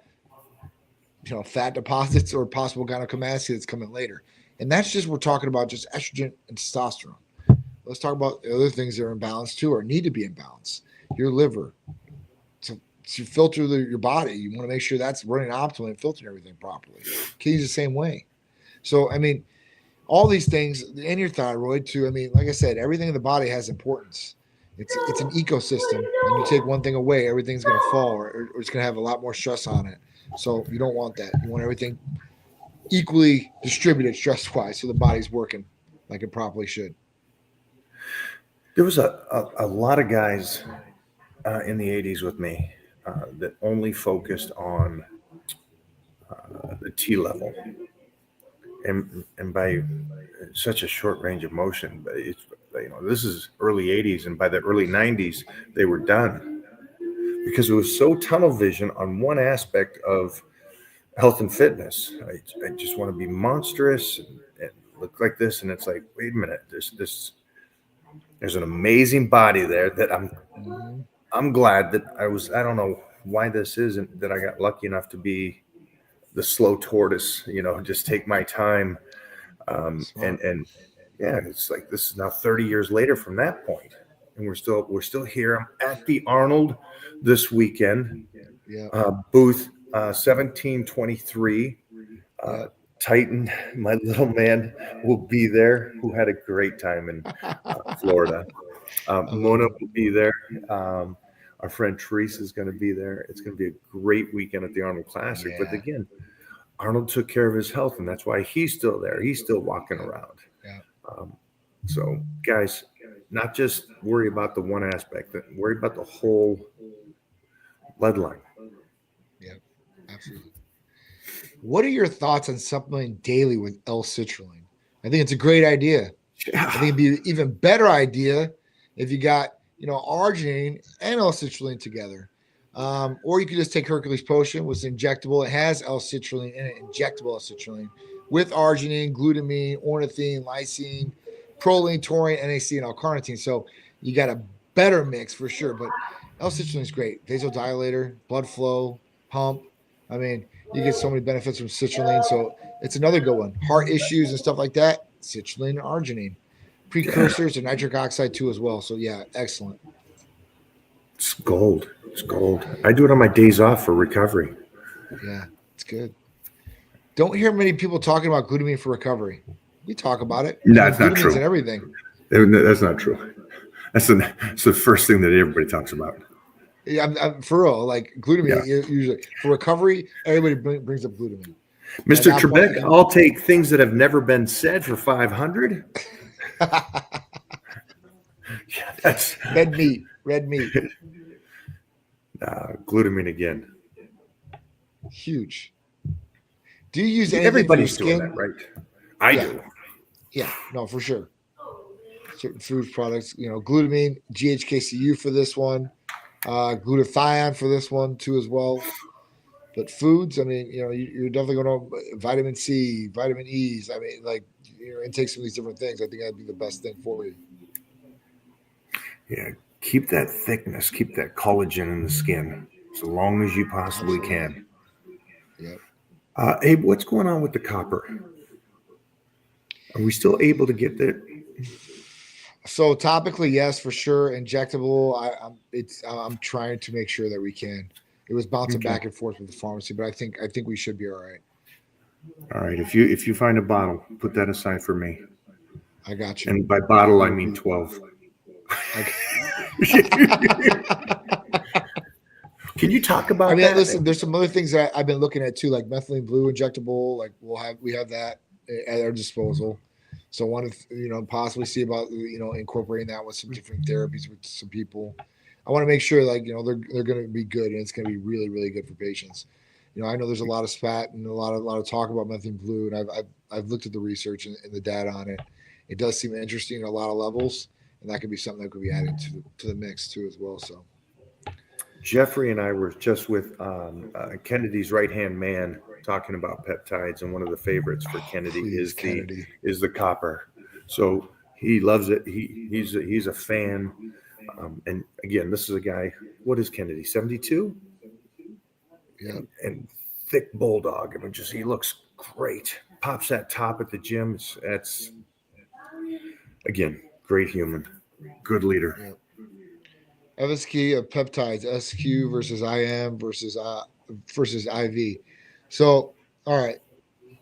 fat deposits or possible gynecomastia that's coming later. And that's just, we're talking about just estrogen and testosterone. Let's talk about the other things that are in balance too, or need to be in balance. Your liver. So you filter your body. You want to make sure that's running optimally and filtering everything properly. Kidneys the same way. So, I mean, all these things, and your thyroid too. I mean, like I said, everything in the body has importance. It's an ecosystem. And you take one thing away, everything's going to fall or it's going to have a lot more stress on it. So you don't want that. You want everything equally distributed stress-wise so the body's working like it properly should. There was a lot of guys in the 80s with me that only focused on the T level. And by such a short range of motion, but it's this is early 80s, and by the early 90s they were done because it was so tunnel vision on one aspect of health and fitness. I just want to be monstrous and look like this, and it's like, wait a minute, there's an amazing body there that I'm glad that I don't know why this isn't that I got lucky enough to be the slow tortoise, just take my time. And it's like, this is now 30 years later from that point, and we're still here. I'm at the Arnold this weekend. Booth 1723. Titan, my little man, will be there, who had a great time in Florida. Mona will be there. Our friend Teresa is going to be there. It's going to be a great weekend at the Arnold Classic. But again, Arnold took care of his health, and that's why he's still there. He's still walking around. So, guys, not just worry about the one aspect, but worry about the whole bloodline. Yeah, absolutely. What are your thoughts on supplementing daily with L-citrulline? I think it's a great idea. I think it'd be an even better idea if you got, arginine and L-citrulline together. Or you could just take Hercules Potion, which is injectable. It has L-citrulline in it, injectable L-citrulline, with arginine, glutamine, ornithine, lysine, proline, taurine, NAC, and L-carnitine. So you got a better mix for sure. But L-citrulline is great. Vasodilator, blood flow, pump. I mean, you get so many benefits from citrulline. So it's another good one. Heart issues and stuff like that, citrulline and arginine. Precursors to nitric oxide too as well. So yeah, excellent. It's gold. It's gold. I do it on my days off for recovery. Yeah, it's good. Don't hear many people talking about glutamine for recovery. We talk about it. That's not true. And everything. That's not true. That's the first thing that everybody talks about. Yeah, I'm for real. Like glutamine, usually for recovery, everybody brings up glutamine. Mr. At that Trebek, point, I'll take things that have never been said for 500. Yeah, that's red meat. glutamine again. Huge. Do you use anything Everybody's for your doing skin? that, right? I do. Yeah, no, for sure. Certain food products, glutamine, GHKCU for this one, glutathione for this one too as well. But foods, I mean, you're definitely going to vitamin C, vitamin E's. I mean, like intake some of these different things. I think that'd be the best thing for you. Yeah, keep that thickness, keep that collagen in the skin as long as you possibly can. Yeah. Hey, what's going on with the copper? Are we still able to get that? So topically, yes, for sure. Injectable, I'm trying to make sure that we can. It was bouncing back and forth with the pharmacy, but I think we should be all right. All right. If you find a bottle, put that aside for me. I got you. And by bottle, I mean 12. Can you talk about that? Listen, there's some other things that I've been looking at too, like methylene blue injectable. Like we have that at our disposal. So I want to, possibly see about, incorporating that with some different therapies with some people. I want to make sure, like, they're going to be good, and it's going to be really, really good for patients. I know there's a lot of spat and a lot of talk about methylene blue, and I've looked at the research and the data on it. It does seem interesting at a lot of levels, and that could be something that could be added to the mix too as well. So Jeffrey and I were just with Kennedy's right-hand man talking about peptides, and one of the favorites for Kennedy is the copper. So he loves it. He's a fan. And again, this is a guy. What is Kennedy? 72. Yeah, and thick bulldog. I mean, he looks great. Pops that top at the gym. That's again, great human, good leader. Yeah. FSK of peptides, SQ versus IM versus IV. So, all right,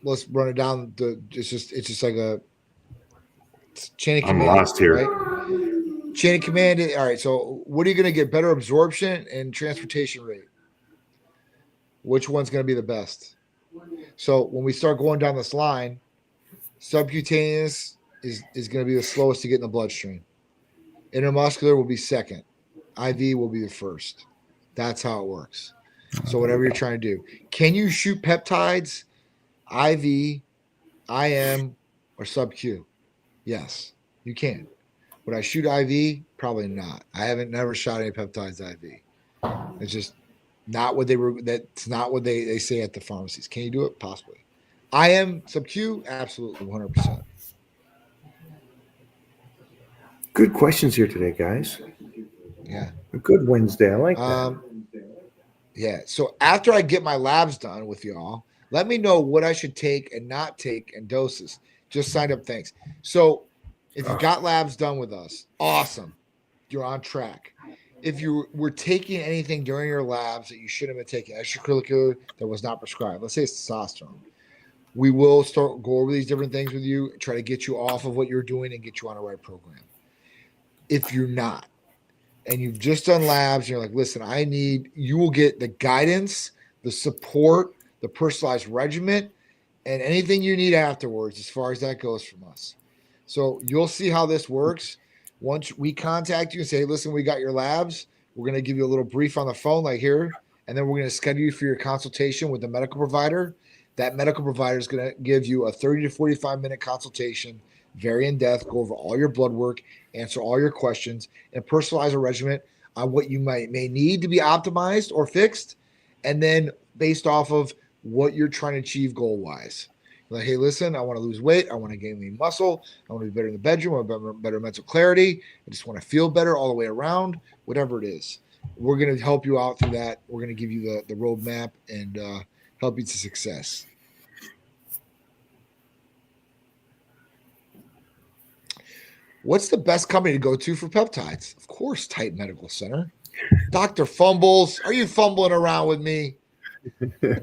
let's run it down. It's just like a chain of command. I'm lost here. Right? Chain of command. All right. So, what are you going to get? Better absorption and transportation rate. Which one's going to be the best? So, when we start going down this line, subcutaneous is going to be the slowest to get in the bloodstream. Intermuscular will be second. IV will be the first. That's how it works. So whatever you're trying to do. Can you shoot peptides, IV, IM, or sub-Q? Yes, you can. Would I shoot IV? Probably not. I haven't never shot any peptides IV. It's just not what that's not what they say at the pharmacies. Can you do it? Possibly. IM, sub-Q? Absolutely, 100%. Good questions here today, guys. Yeah. A good Wednesday. I like that. Yeah. So after I get my labs done with y'all, let me know what I should take and not take and doses. Just signed up. Thanks. So if you got labs done with us, awesome. You're on track. If you were taking anything during your labs that you shouldn't have been taking, extracurricular that was not prescribed, let's say it's testosterone, we will go over these different things with you, try to get you off of what you're doing and get you on a right program. If you're not, and you've just done labs, and you're like, listen, you will get the guidance, the support, the personalized regimen, and anything you need afterwards as far as that goes from us. So you'll see how this works. Once we contact you and say, hey, listen, we got your labs, we're going to give you a little brief on the phone like here, and then we're going to schedule you for your consultation with the medical provider. That medical provider is going to give you a 30 to 45-minute consultation, very in-depth, go over all your blood work, answer all your questions, and personalize a regimen on what you may need to be optimized or fixed, and then based off of what you're trying to achieve goal-wise. Like, hey, listen, I want to lose weight. I want to gain lean muscle. I want to be better in the bedroom. I want better mental clarity. I just want to feel better all the way around, whatever it is. We're going to help you out through that. We're going to give you the roadmap and help you to success. What's the best company to go to for peptides? Of course, Titan Medical Center. Dr. Fumbles, are you fumbling around with me?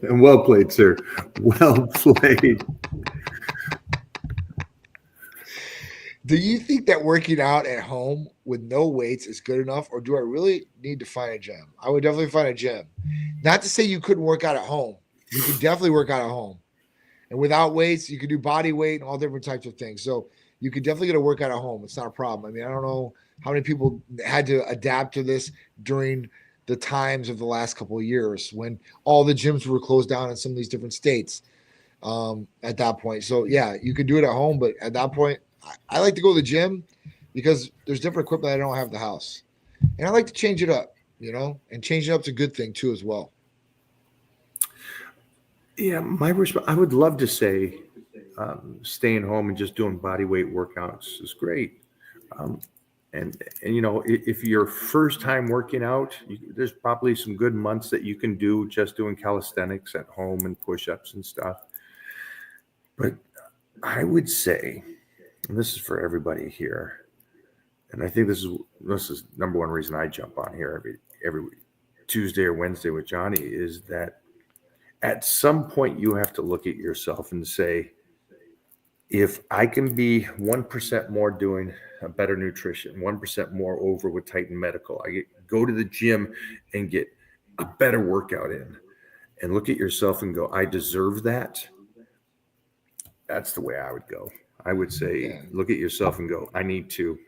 Well played, sir. Well played. Do you think that working out at home with no weights is good enough, or do I really need to find a gym? I would definitely find a gym. Not to say you couldn't work out at home. You could definitely work out at home. And without weights, you could do body weight and all different types of things. So you could definitely get a workout at home. It's not a problem. I mean, I don't know how many people had to adapt to this during the times of the last couple of years when all the gyms were closed down in some of these different states at that point. So yeah, you could do it at home, but at that point, I like to go to the gym because there's different equipment I don't have at the house. And I like to change it up, and change it up's a good thing too as well. Yeah, I would love to say staying home and just doing body weight workouts is great. And if your first time working out, there's probably some good months that you can do just doing calisthenics at home and push-ups and stuff. But I would say, and this is for everybody here, and I think this is number one reason I jump on here every Tuesday or Wednesday with Johnny, is that at some point you have to look at yourself and say, if I can be 1% more doing a better nutrition, 1% more over with Titan Medical, go to the gym and get a better workout in, and look at yourself and go, I deserve that. That's the way I would go. I would say, look at yourself and go, I need to.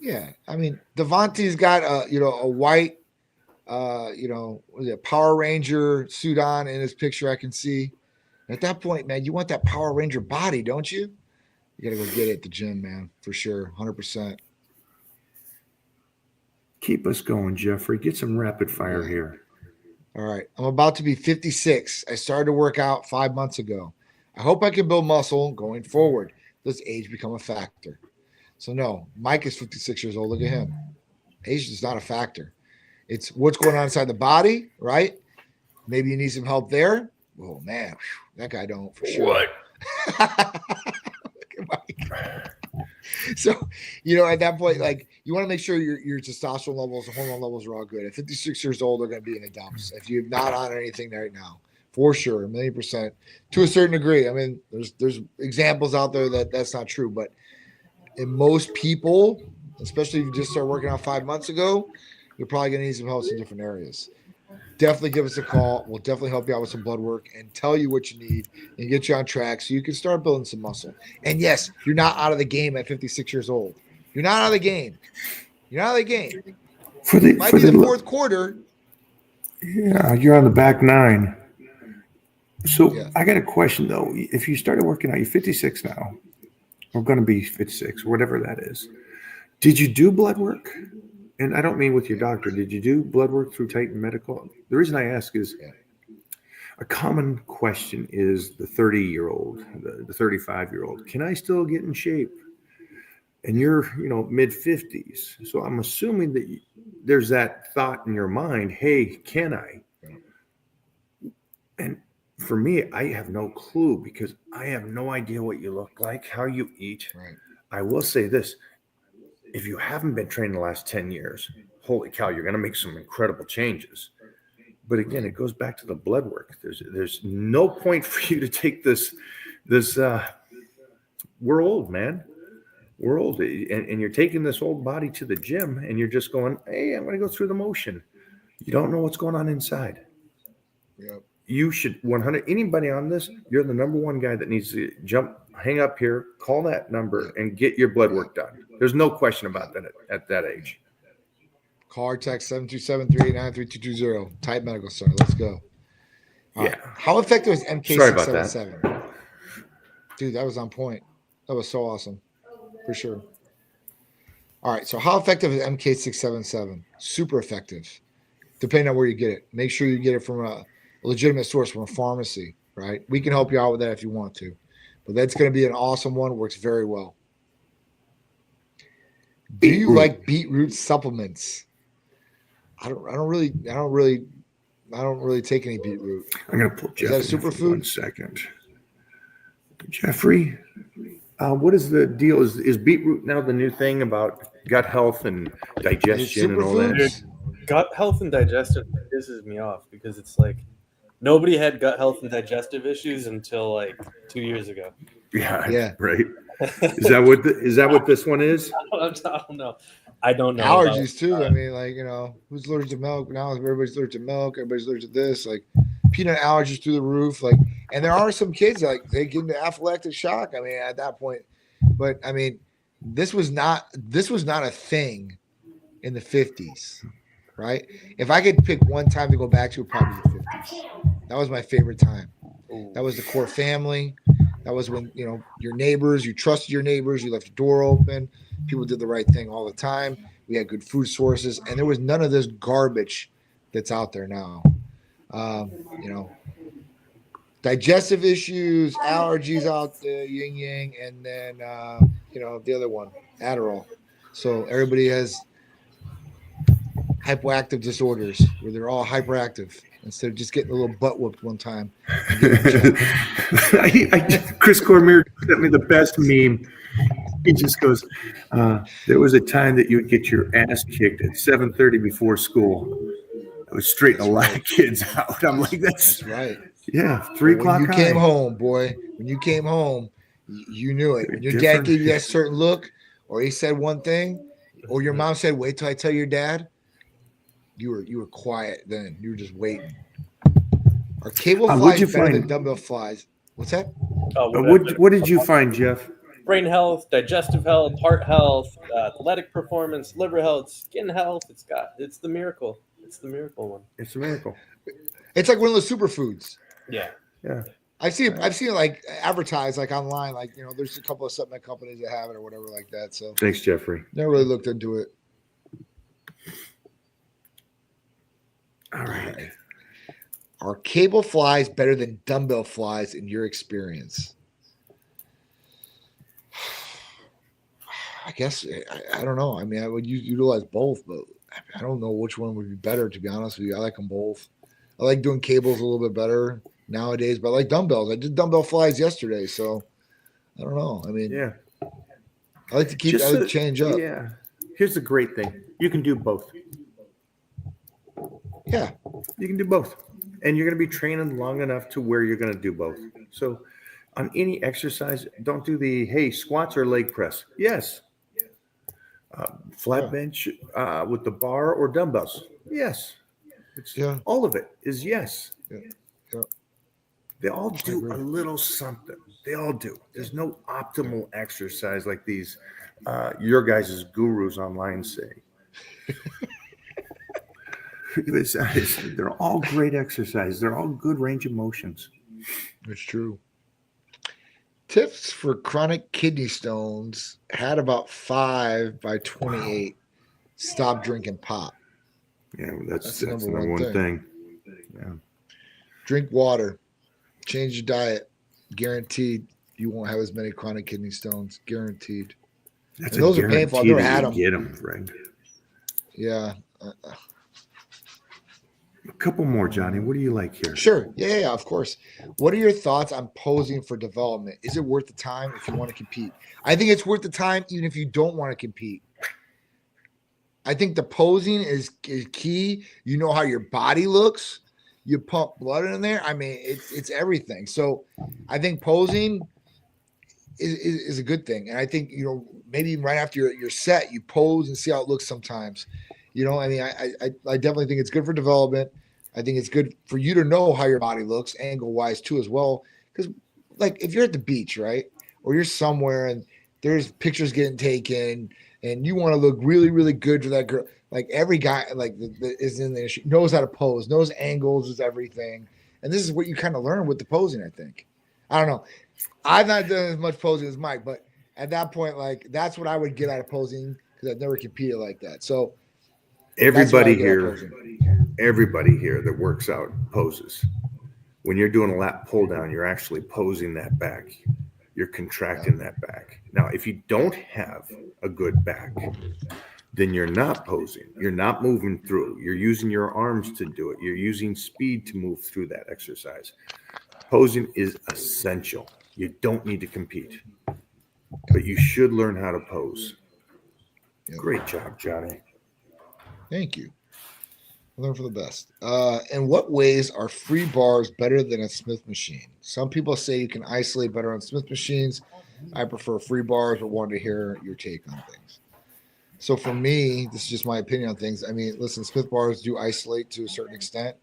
Yeah. I mean, Devontae's got a white, Power Ranger suit on in his picture. I can see. At that point, man, you want that Power Ranger body, don't you? You got to go get it at the gym, man, for sure. 100%. Keep us going, Jeffrey. Get some rapid fire here. All right. I'm about to be 56. I started to work out 5 months ago. I hope I can build muscle going forward. Does age become a factor? So, no, Mike is 56 years old. Look at him. Age is not a factor. It's what's going on inside the body, right? Maybe you need some help there. Oh, man, that guy don't for sure. What? Look at Mike. So, at that point, like, you want to make sure your testosterone levels, hormone levels are all good. At 56 years old, they're going to be in the dumps. If you're not on anything right now, for sure, 1,000,000%, to a certain degree. I mean, there's examples out there that's not true, but in most people, especially if you just started working out 5 months ago, you're probably going to need some help in different areas. Definitely give us a call. We'll definitely help you out with some blood work and tell you what you need and get you on track so you can start building some muscle. And yes, you're not out of the game at 56 years old. You're not out of the game. You're not out of the game. It might be the fourth quarter. Yeah, you're on the back nine. So I got a question, though. If you started working out, you're 56 now. We're going to be 56, whatever that is. Did you do blood work? And I don't mean with your doctor. Did you do blood work through Titan Medical? The reason I ask is a common question is the 30-year-old, the 35-year-old. Can I still get in shape? And you're, mid-50s. So I'm assuming that there's that thought in your mind, hey, can I? And for me, I have no clue because I have no idea what you look like, how you eat. Right. I will say this. If you haven't been trained the last 10 years, holy cow, you're going to make some incredible changes. But again, it goes back to the blood work. There's no point for you to take this we're old, man. We're old. And you're taking this old body to the gym and you're just going, hey, I'm going to go through the motion. You don't know what's going on inside. Yep. You should 100, anybody on this, you're the number one guy that needs to hang up here, call that number and get your blood work done. There's no question about that at that age. Call or text 727-389-3220. Titan Medical Center. Let's go. All right. How effective is MK677? Dude, that was on point. That was so awesome. For sure. All right. So how effective is MK677? Super effective. Depending on where you get it. Make sure you get it from a legitimate source, from a pharmacy, right? We can help you out with that if you want to. But that's going to be an awesome one. Works very well. Do you like beetroot supplements? I don't really take any beetroot. I'm going to pull Jeff. Is that a superfood? 1 second. Jeffrey, what is the deal? Is beetroot now the new thing about gut health and digestion and all that? Dude, gut health and digestive pisses me off because it's like nobody had gut health and digestive issues until like 2 years ago. Yeah. Right. Is that what this one is? I don't know. I don't know. Allergies too. I mean, like, who's allergic to milk? Now everybody's allergic to milk. Everybody's allergic to this. Like, peanut allergies through the roof. Like, and there are some kids like they get into anaphylactic shock. I mean, at that point, but I mean, this was not a thing in the 50s, right? If I could pick one time to go back to, it probably the 50s. That was my favorite time. That was the core family. That was when, your neighbors, you trusted your neighbors, you left the door open. People did the right thing all the time. We had good food sources, and there was none of this garbage that's out there now. Digestive issues, allergies out there, yin yang, and then, the other one, Adderall. So everybody has hypoactive disorders where they're all hyperactive instead of just getting a little butt whooped one time. Chris Cormier sent me the best meme. He just goes, there was a time that you would get your ass kicked at 7:30 before school. I was straightening a lot of kids out. I'm like, that's right. Yeah, 3 o'clock. When you came home, boy, when you came home, you knew it. When your dad gave you that certain look, or he said one thing, or your mom said, wait till I tell your dad, you were quiet then. You were just waiting. Are cable flies better than dumbbell flies? What's that? What did you find, Jeff? Brain health, digestive health, heart health, athletic performance, liver health, skin health. It's the miracle. It's the miracle one. It's a miracle. It's like one of those superfoods. Yeah. I've seen it like advertised like online, like there's a couple of supplement companies that have it or whatever like that. So thanks, Jeffrey. Never really looked into it. All right. Are cable flies better than dumbbell flies in your experience? I guess I don't know. I mean, I would utilize both, but I don't know which one would be better. To be honest with you, I like them both. I like doing cables a little bit better nowadays, but I like dumbbells. I did dumbbell flies yesterday, so I don't know. I mean, I like to change up. Yeah. Here's the great thing: you can do both. Yeah, you can do both, and you're going to be training long enough to where you're going to do both. So, on any exercise, don't do the squats or leg press. Yes. Flat bench with the bar or dumbbells. Yes. All of it is yes. Yeah. They all do a little something. They all do. There's no optimal exercise like these your guys' gurus online say. They're all great exercises. They're all good range of motions. It's true. Tips for chronic kidney stones: had about 5 by 28. Stop drinking pop. Yeah, that's the number one thing. Yeah. Drink water. Change your diet. Guaranteed you won't have as many chronic kidney stones. Guaranteed. Those are painful. I've never had them. Get them, Fred. Yeah. A couple more, Johnny. What do you like here? Sure. Yeah, of course. What are your thoughts on posing for development? Is it worth the time if you want to compete? I think it's worth the time even if you don't want to compete. I think the posing is key. You know how your body looks. You pump blood in there. I mean, it's everything. So I think posing is a good thing. And I think, maybe right after your set, you pose and see how it looks sometimes. I mean, I definitely think it's good for development. I think it's good for you to know how your body looks angle-wise too as well. Because, like, if you're at the beach, right, or you're somewhere and there's pictures getting taken and you want to look really, really good for that girl, like every guy like that is in there knows how to pose, knows angles is everything. And this is what you kind of learn with the posing, I think. I don't know. I've not done as much posing as Mike, but at that point, like, that's what I would get out of posing because I've never competed like that. So everybody here that works out poses. When you're doing a lat pull down, you're actually posing that back. You're contracting that back. Now, if you don't have a good back, then you're not posing. You're not moving through. You're using your arms to do it. You're using speed to move through that exercise. Posing is essential. You don't need to compete, but you should learn how to pose. Great job, Johnny. Thank you. Learn from the best. In what ways are free bars better than a Smith machine? Some people say you can isolate better on Smith machines. I prefer free bars, but wanted to hear your take on things. So for me, this is just my opinion on things. I mean, listen, Smith bars do isolate to a certain extent,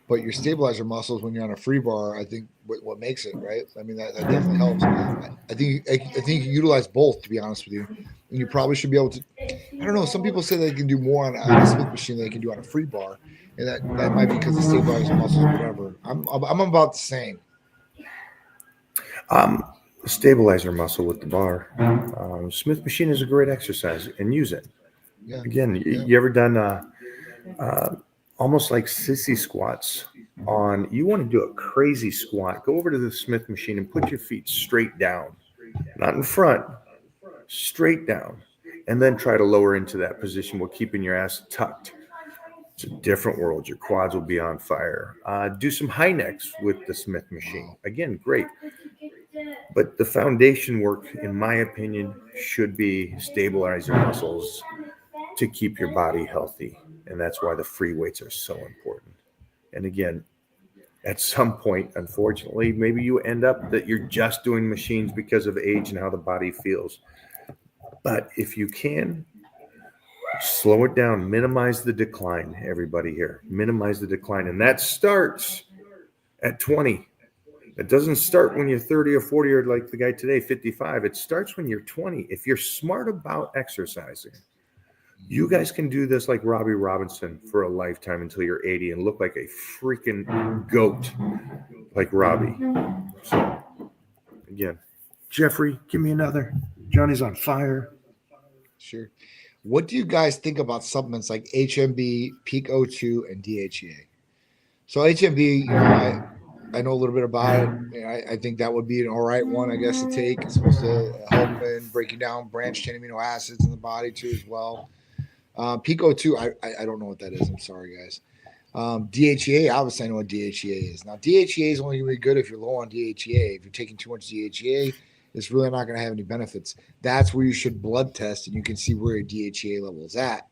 but your stabilizer muscles when you're on a free bar, I think what makes it right. I mean, that definitely helps. I think you utilize both, to be honest with you, and you probably should be able to. I don't know. Some people say they can do more on a Smith machine than they can do on a free bar, and that might be because the stabilizer muscles, whatever. I'm about the same. Stabilizer muscle with the bar. Smith machine is a great exercise and use it. Yeah. Again, Yeah. you ever done almost like sissy squats on, you want to do a crazy squat, go over to the Smith machine and put your feet straight down, not in front, straight down, and then try to lower into that position while keeping your ass tucked. It's a different world. Your quads will be on fire. Do some high necks with the Smith machine. Again, great. But the foundation work, in my opinion, should be stabilize your muscles to keep your body healthy. And that's why the free weights are so important. And again, at some point, unfortunately, maybe you end up that you're just doing machines because of age and how the body feels. But if you can, slow it down, minimize the decline, everybody here. Minimize the decline. And that starts at 20. It doesn't start when you're 30 or 40 or like the guy today, 55. It starts when you're 20. If you're smart about exercising, you guys can do this like Robbie Robinson for a lifetime until you're 80 and look like a freaking goat like Robbie. So, again, Jeffrey, give me another. Johnny's on fire. Sure. What do you guys think about supplements like HMB, Peak O2, and DHEA? So HMB, I know a little bit about it. I think that would be an all right one, I guess, to take. It's supposed to help in breaking down branched chain amino acids in the body too, as well. Peak O2, I don't know what that is. I'm sorry, guys. DHEA, obviously, I know what DHEA is. Now, DHEA is only going to be good if you're low on DHEA. If you're taking too much DHEA, it's really not going to have any benefits. That's where you should blood test, and you can see where your DHEA level is at.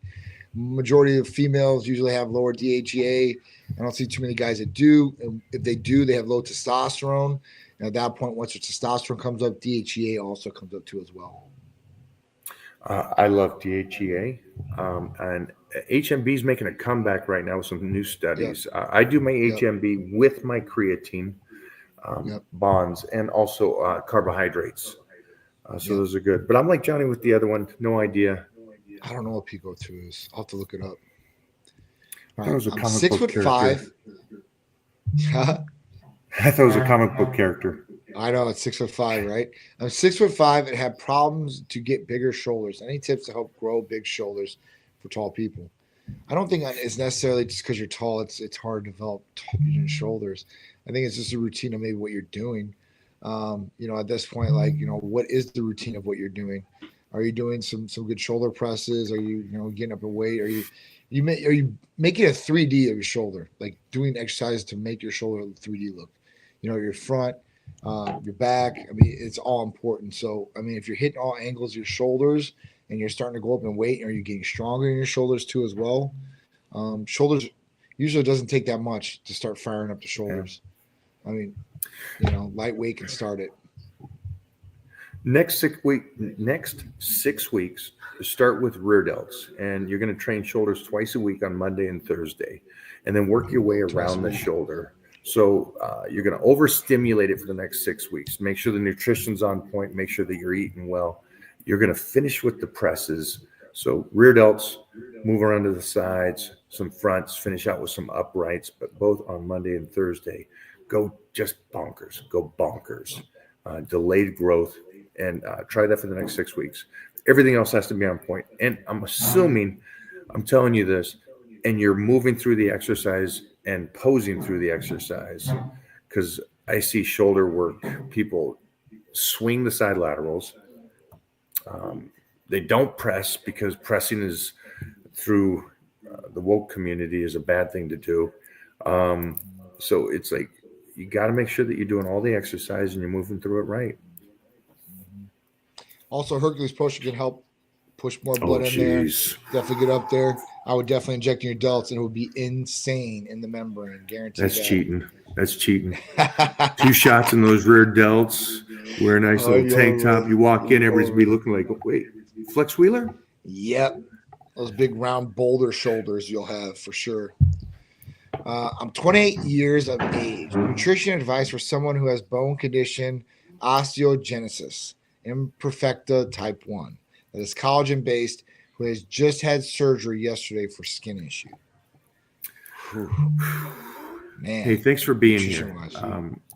Majority of females usually have lower DHEA. I don't see too many guys that do. And if they do, they have low testosterone. And at that point, once your testosterone comes up, DHEA also comes up too as well. I love DHEA. And HMB is making a comeback right now with some new studies. Yep. I do my HMB with my creatine bonds and also carbohydrates. So those are good. But I'm like Johnny with the other one. No idea. I don't know what Peak O2 is. I'll have to look it up. I thought it was a comic 6'5". I thought it was a comic book character. I know it's 6'5", right? I'm 6'5" and had problems to get bigger shoulders. Any tips to help grow big shoulders for tall people? I don't think it's necessarily just because you're tall. It's hard to develop tall shoulders. I think it's just a routine of maybe what you're doing. At this point, what is the routine of what you're doing? Are you doing some good shoulder presses? Are you getting up in weight? Are you making a 3D of your shoulder, like doing exercises to make your shoulder 3D look? Your front, your back. I mean, it's all important. So, I mean, if you're hitting all angles of your shoulders and you're starting to go up in weight, are you getting stronger in your shoulders too as well? Shoulders usually doesn't take that much to start firing up the shoulders. I mean, lightweight can start it. Next 6 weeks, start with rear delts, and you're going to train shoulders twice a week on Monday and Thursday, and then work your way around the shoulder. So you're going to overstimulate it for the next 6 weeks. Make sure the nutrition's on point. Make sure that you're eating well. You're going to finish with the presses. So rear delts, move around to the sides, some fronts, finish out with some uprights, but both on Monday and Thursday. Go just bonkers. Go bonkers. Delayed growth. And try that for the next 6 weeks. Everything else has to be on point. And I'm telling you this, and you're moving through the exercise and posing through the exercise, because I see shoulder work. People swing the side laterals. They don't press because pressing is through the woke community is a bad thing to do. So it's like you got to make sure that you're doing all the exercise and you're moving through it right. Also, Hercules Potion can help push more blood in there. jeez. Definitely get up there. I would definitely inject in your delts, and it would be insane in the membrane. Guaranteed. That's that. cheating. That's cheating. 2 shots in those rear delts. Wear a nice Oh, little yeah, tank top. man. You walk in, everybody's be looking like, wait, Flex Wheeler? Yep. Those big round boulder shoulders you'll have for sure. I'm 28 years of age. Nutrition advice for someone who has bone condition osteogenesis imperfecta type 1 that is collagen based, who has just had surgery yesterday for skin issue. Whew. Man. Hey, thanks for being Nutrition here.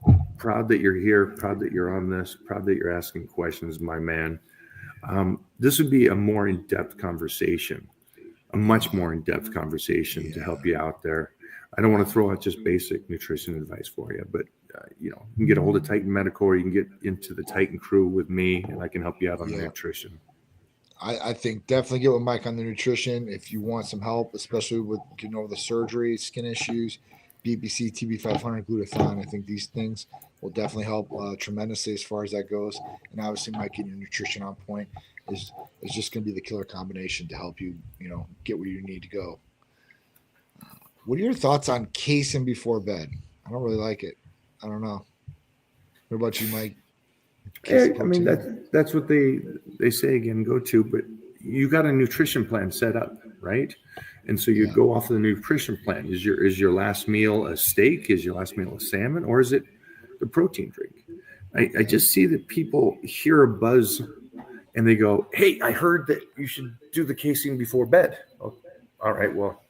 wise. Proud that you're here. Proud that you're on this. Proud that you're asking questions, my man. This would be a more in-depth conversation, a much more in-depth conversation to help you out there. I don't want to throw out just basic nutrition advice for you, but you can get a hold of Titan Medical, or you can get into the Titan crew with me, and I can help you out on the nutrition. I think definitely get with Mike on the nutrition if you want some help, especially with getting over the surgery, skin issues, BPC, TB500, glutathione. I think these things will definitely help tremendously as far as that goes. And obviously, Mike getting your nutrition on point is just going to be the killer combination to help you, get where you need to go. What are your thoughts on casing before bed? I don't really like it. I don't know. What about you, Mike? Yeah, I mean, that's what they say again, go to, but you got a nutrition plan set up, right? And so you go off of the nutrition plan. Is your last meal a steak? Is your last meal a salmon? Or is it the protein drink? I just see that people hear a buzz and they go, hey, I heard that you should do the casing before bed. Oh, all right, well,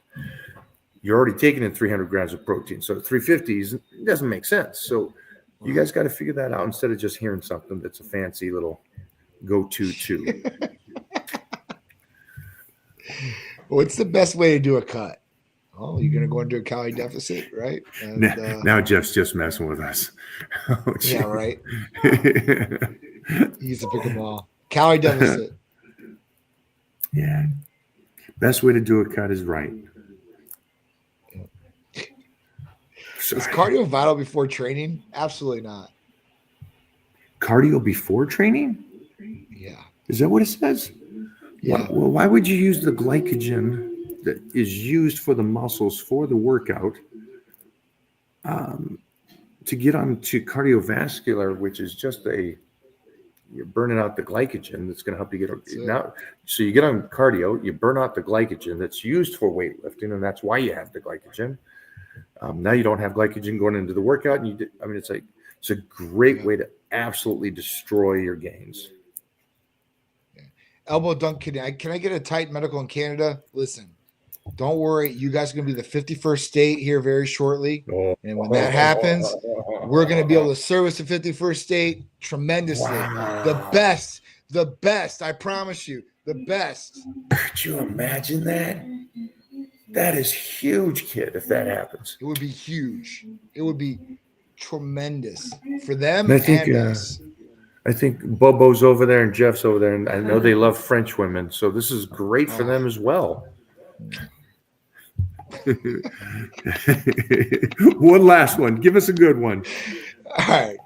you're already taking in 300 grams of protein. So 350 doesn't make sense. So you guys got to figure that out instead of just hearing something that's a fancy little go-to too. What's the best way to do a cut? Oh, you're going to go into a calorie deficit, right? And, now Jeff's just messing with us. Oh, yeah, right. He used to pick them all. Calorie deficit. Yeah. Best way to do a cut is right. Is cardio vital before training? Absolutely not. Cardio before training? Yeah. Is that what it says? Yeah. Well, why would you use the glycogen that is used for the muscles for the workout to get onto cardiovascular, which is just you're burning out the glycogen that's going to help you get now. So you get on cardio, you burn out the glycogen that's used for weightlifting, and that's why you have the glycogen. Now you don't have glycogen going into the workout, and it's a great way to absolutely destroy your gains. Elbow dunk. Can I get a Titan Medical in Canada? Listen, don't worry. You guys are going to be the 51st state here very shortly. And when that happens, we're going to be able to service the 51st state tremendously. Wow. The best. I promise you, the best. Could you imagine that? That is huge, kid, if that happens. It would be huge. It would be tremendous for them And us. I think Bobo's over there and Jeff's over there, and I know they love French women, so this is great for them as well. One last one. Give us a good one. All right.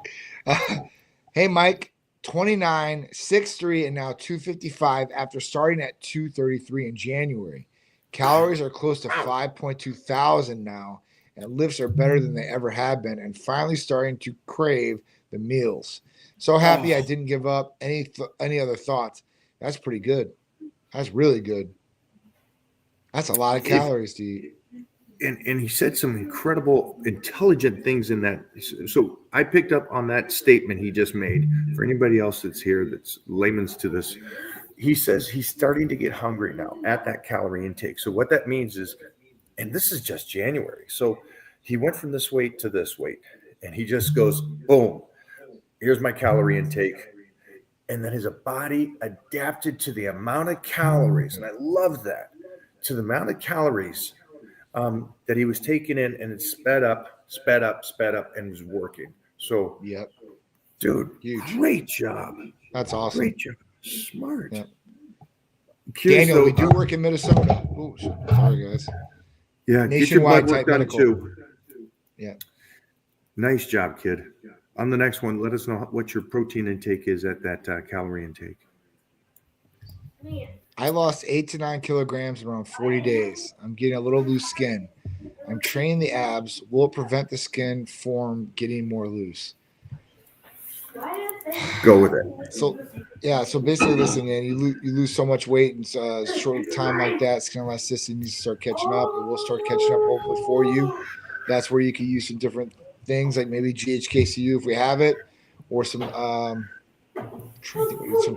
Hey, Mike, 29, 6'3", and now 255 after starting at 233 in January. Calories are close to 5.2 thousand now, and lifts are better than they ever have been, and finally starting to crave the meals. So happy I didn't give up. Any other thoughts? That's pretty good. That's really good. That's a lot of calories to eat. And he said some incredible, intelligent things in that. So I picked up on that statement he just made. For anybody else that's here that's layman's to this, he says he's starting to get hungry now at that calorie intake. So what that means is, and this is just January. So he went from this weight to this weight, and he just goes, boom, here's my calorie intake. And then his body adapted to the amount of calories. And I love that, to the amount of calories that he was taking in, and it sped up, and was working. So, yep, dude, huge. Great job. That's awesome. Great job. Smart. Yep. Daniel, we do work in Minnesota. Ooh, sorry, guys. Yeah, Nationwide get your blood work Titan done Medical. too. Yeah. Nice job, kid. On the next one, let us know what your protein intake is at that calorie intake. I lost 8 to 9 kilograms in around 40 days. I'm getting a little loose skin. I'm training the abs. Will it prevent the skin from getting more loose? Go with it. So, yeah. So basically, listen, man, you lose so much weight in a short time like that. Skin elasticity needs to start catching up. It will start catching up hopefully for you. That's where you can use some different things like maybe GHKCU if we have it, or some some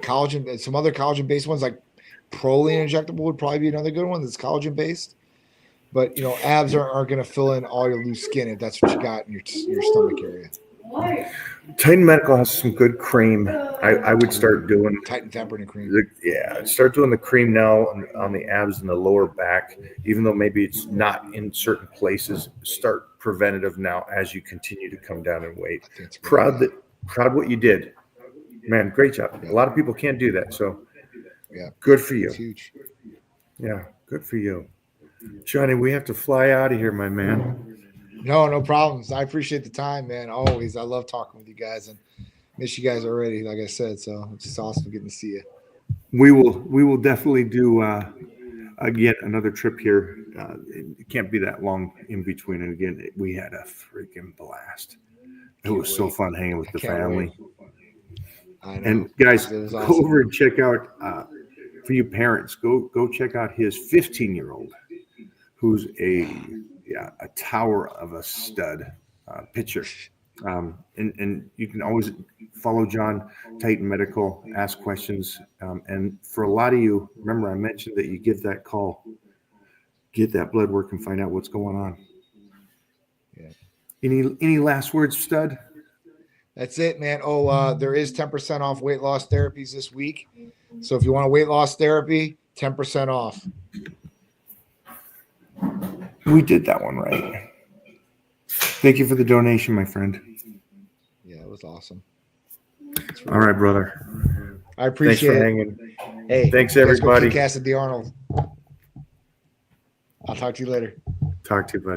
collagen, some other collagen-based ones like Proline injectable would probably be another good one that's collagen-based. But abs aren't going to fill in all your loose skin if that's what you got in your stomach area. Titan Medical has some good cream. I would start doing Titan Tempering cream. start doing the cream now on the abs and the lower back, even though maybe it's not in certain places. Start preventative now as you continue to come down in weight. Proud what you did, man. Great job. A lot of people can't do that, so yeah, good for you. It's huge. Yeah, good for you, Johnny. We have to fly out of here, my man. No problems. I appreciate the time, man. Always. I love talking with you guys and miss you guys already, like I said. So it's just awesome getting to see you. We will definitely do again another trip here. It can't be that long in between. And again, we had a freaking blast. It was so fun hanging with the family. I know. And guys, It go was over and check out for you parents. Go check out his 15-year-old, who's a tower of a stud pitcher. And you can always follow John, Titan Medical, ask questions. And for a lot of you, remember I mentioned that you give that call, get that blood work and find out what's going on. Yeah. Any last words, stud? That's it, man. There is 10% off weight loss therapies this week. So if you want a weight loss therapy, 10% off. We did that one right. Thank you for the donation, my friend. Yeah, it was awesome. All right, brother. I appreciate Thanks for it. hanging. Hey, Thanks, let's go everybody. kick ass at the Arnold. I'll talk to you later. Talk to you, buddy.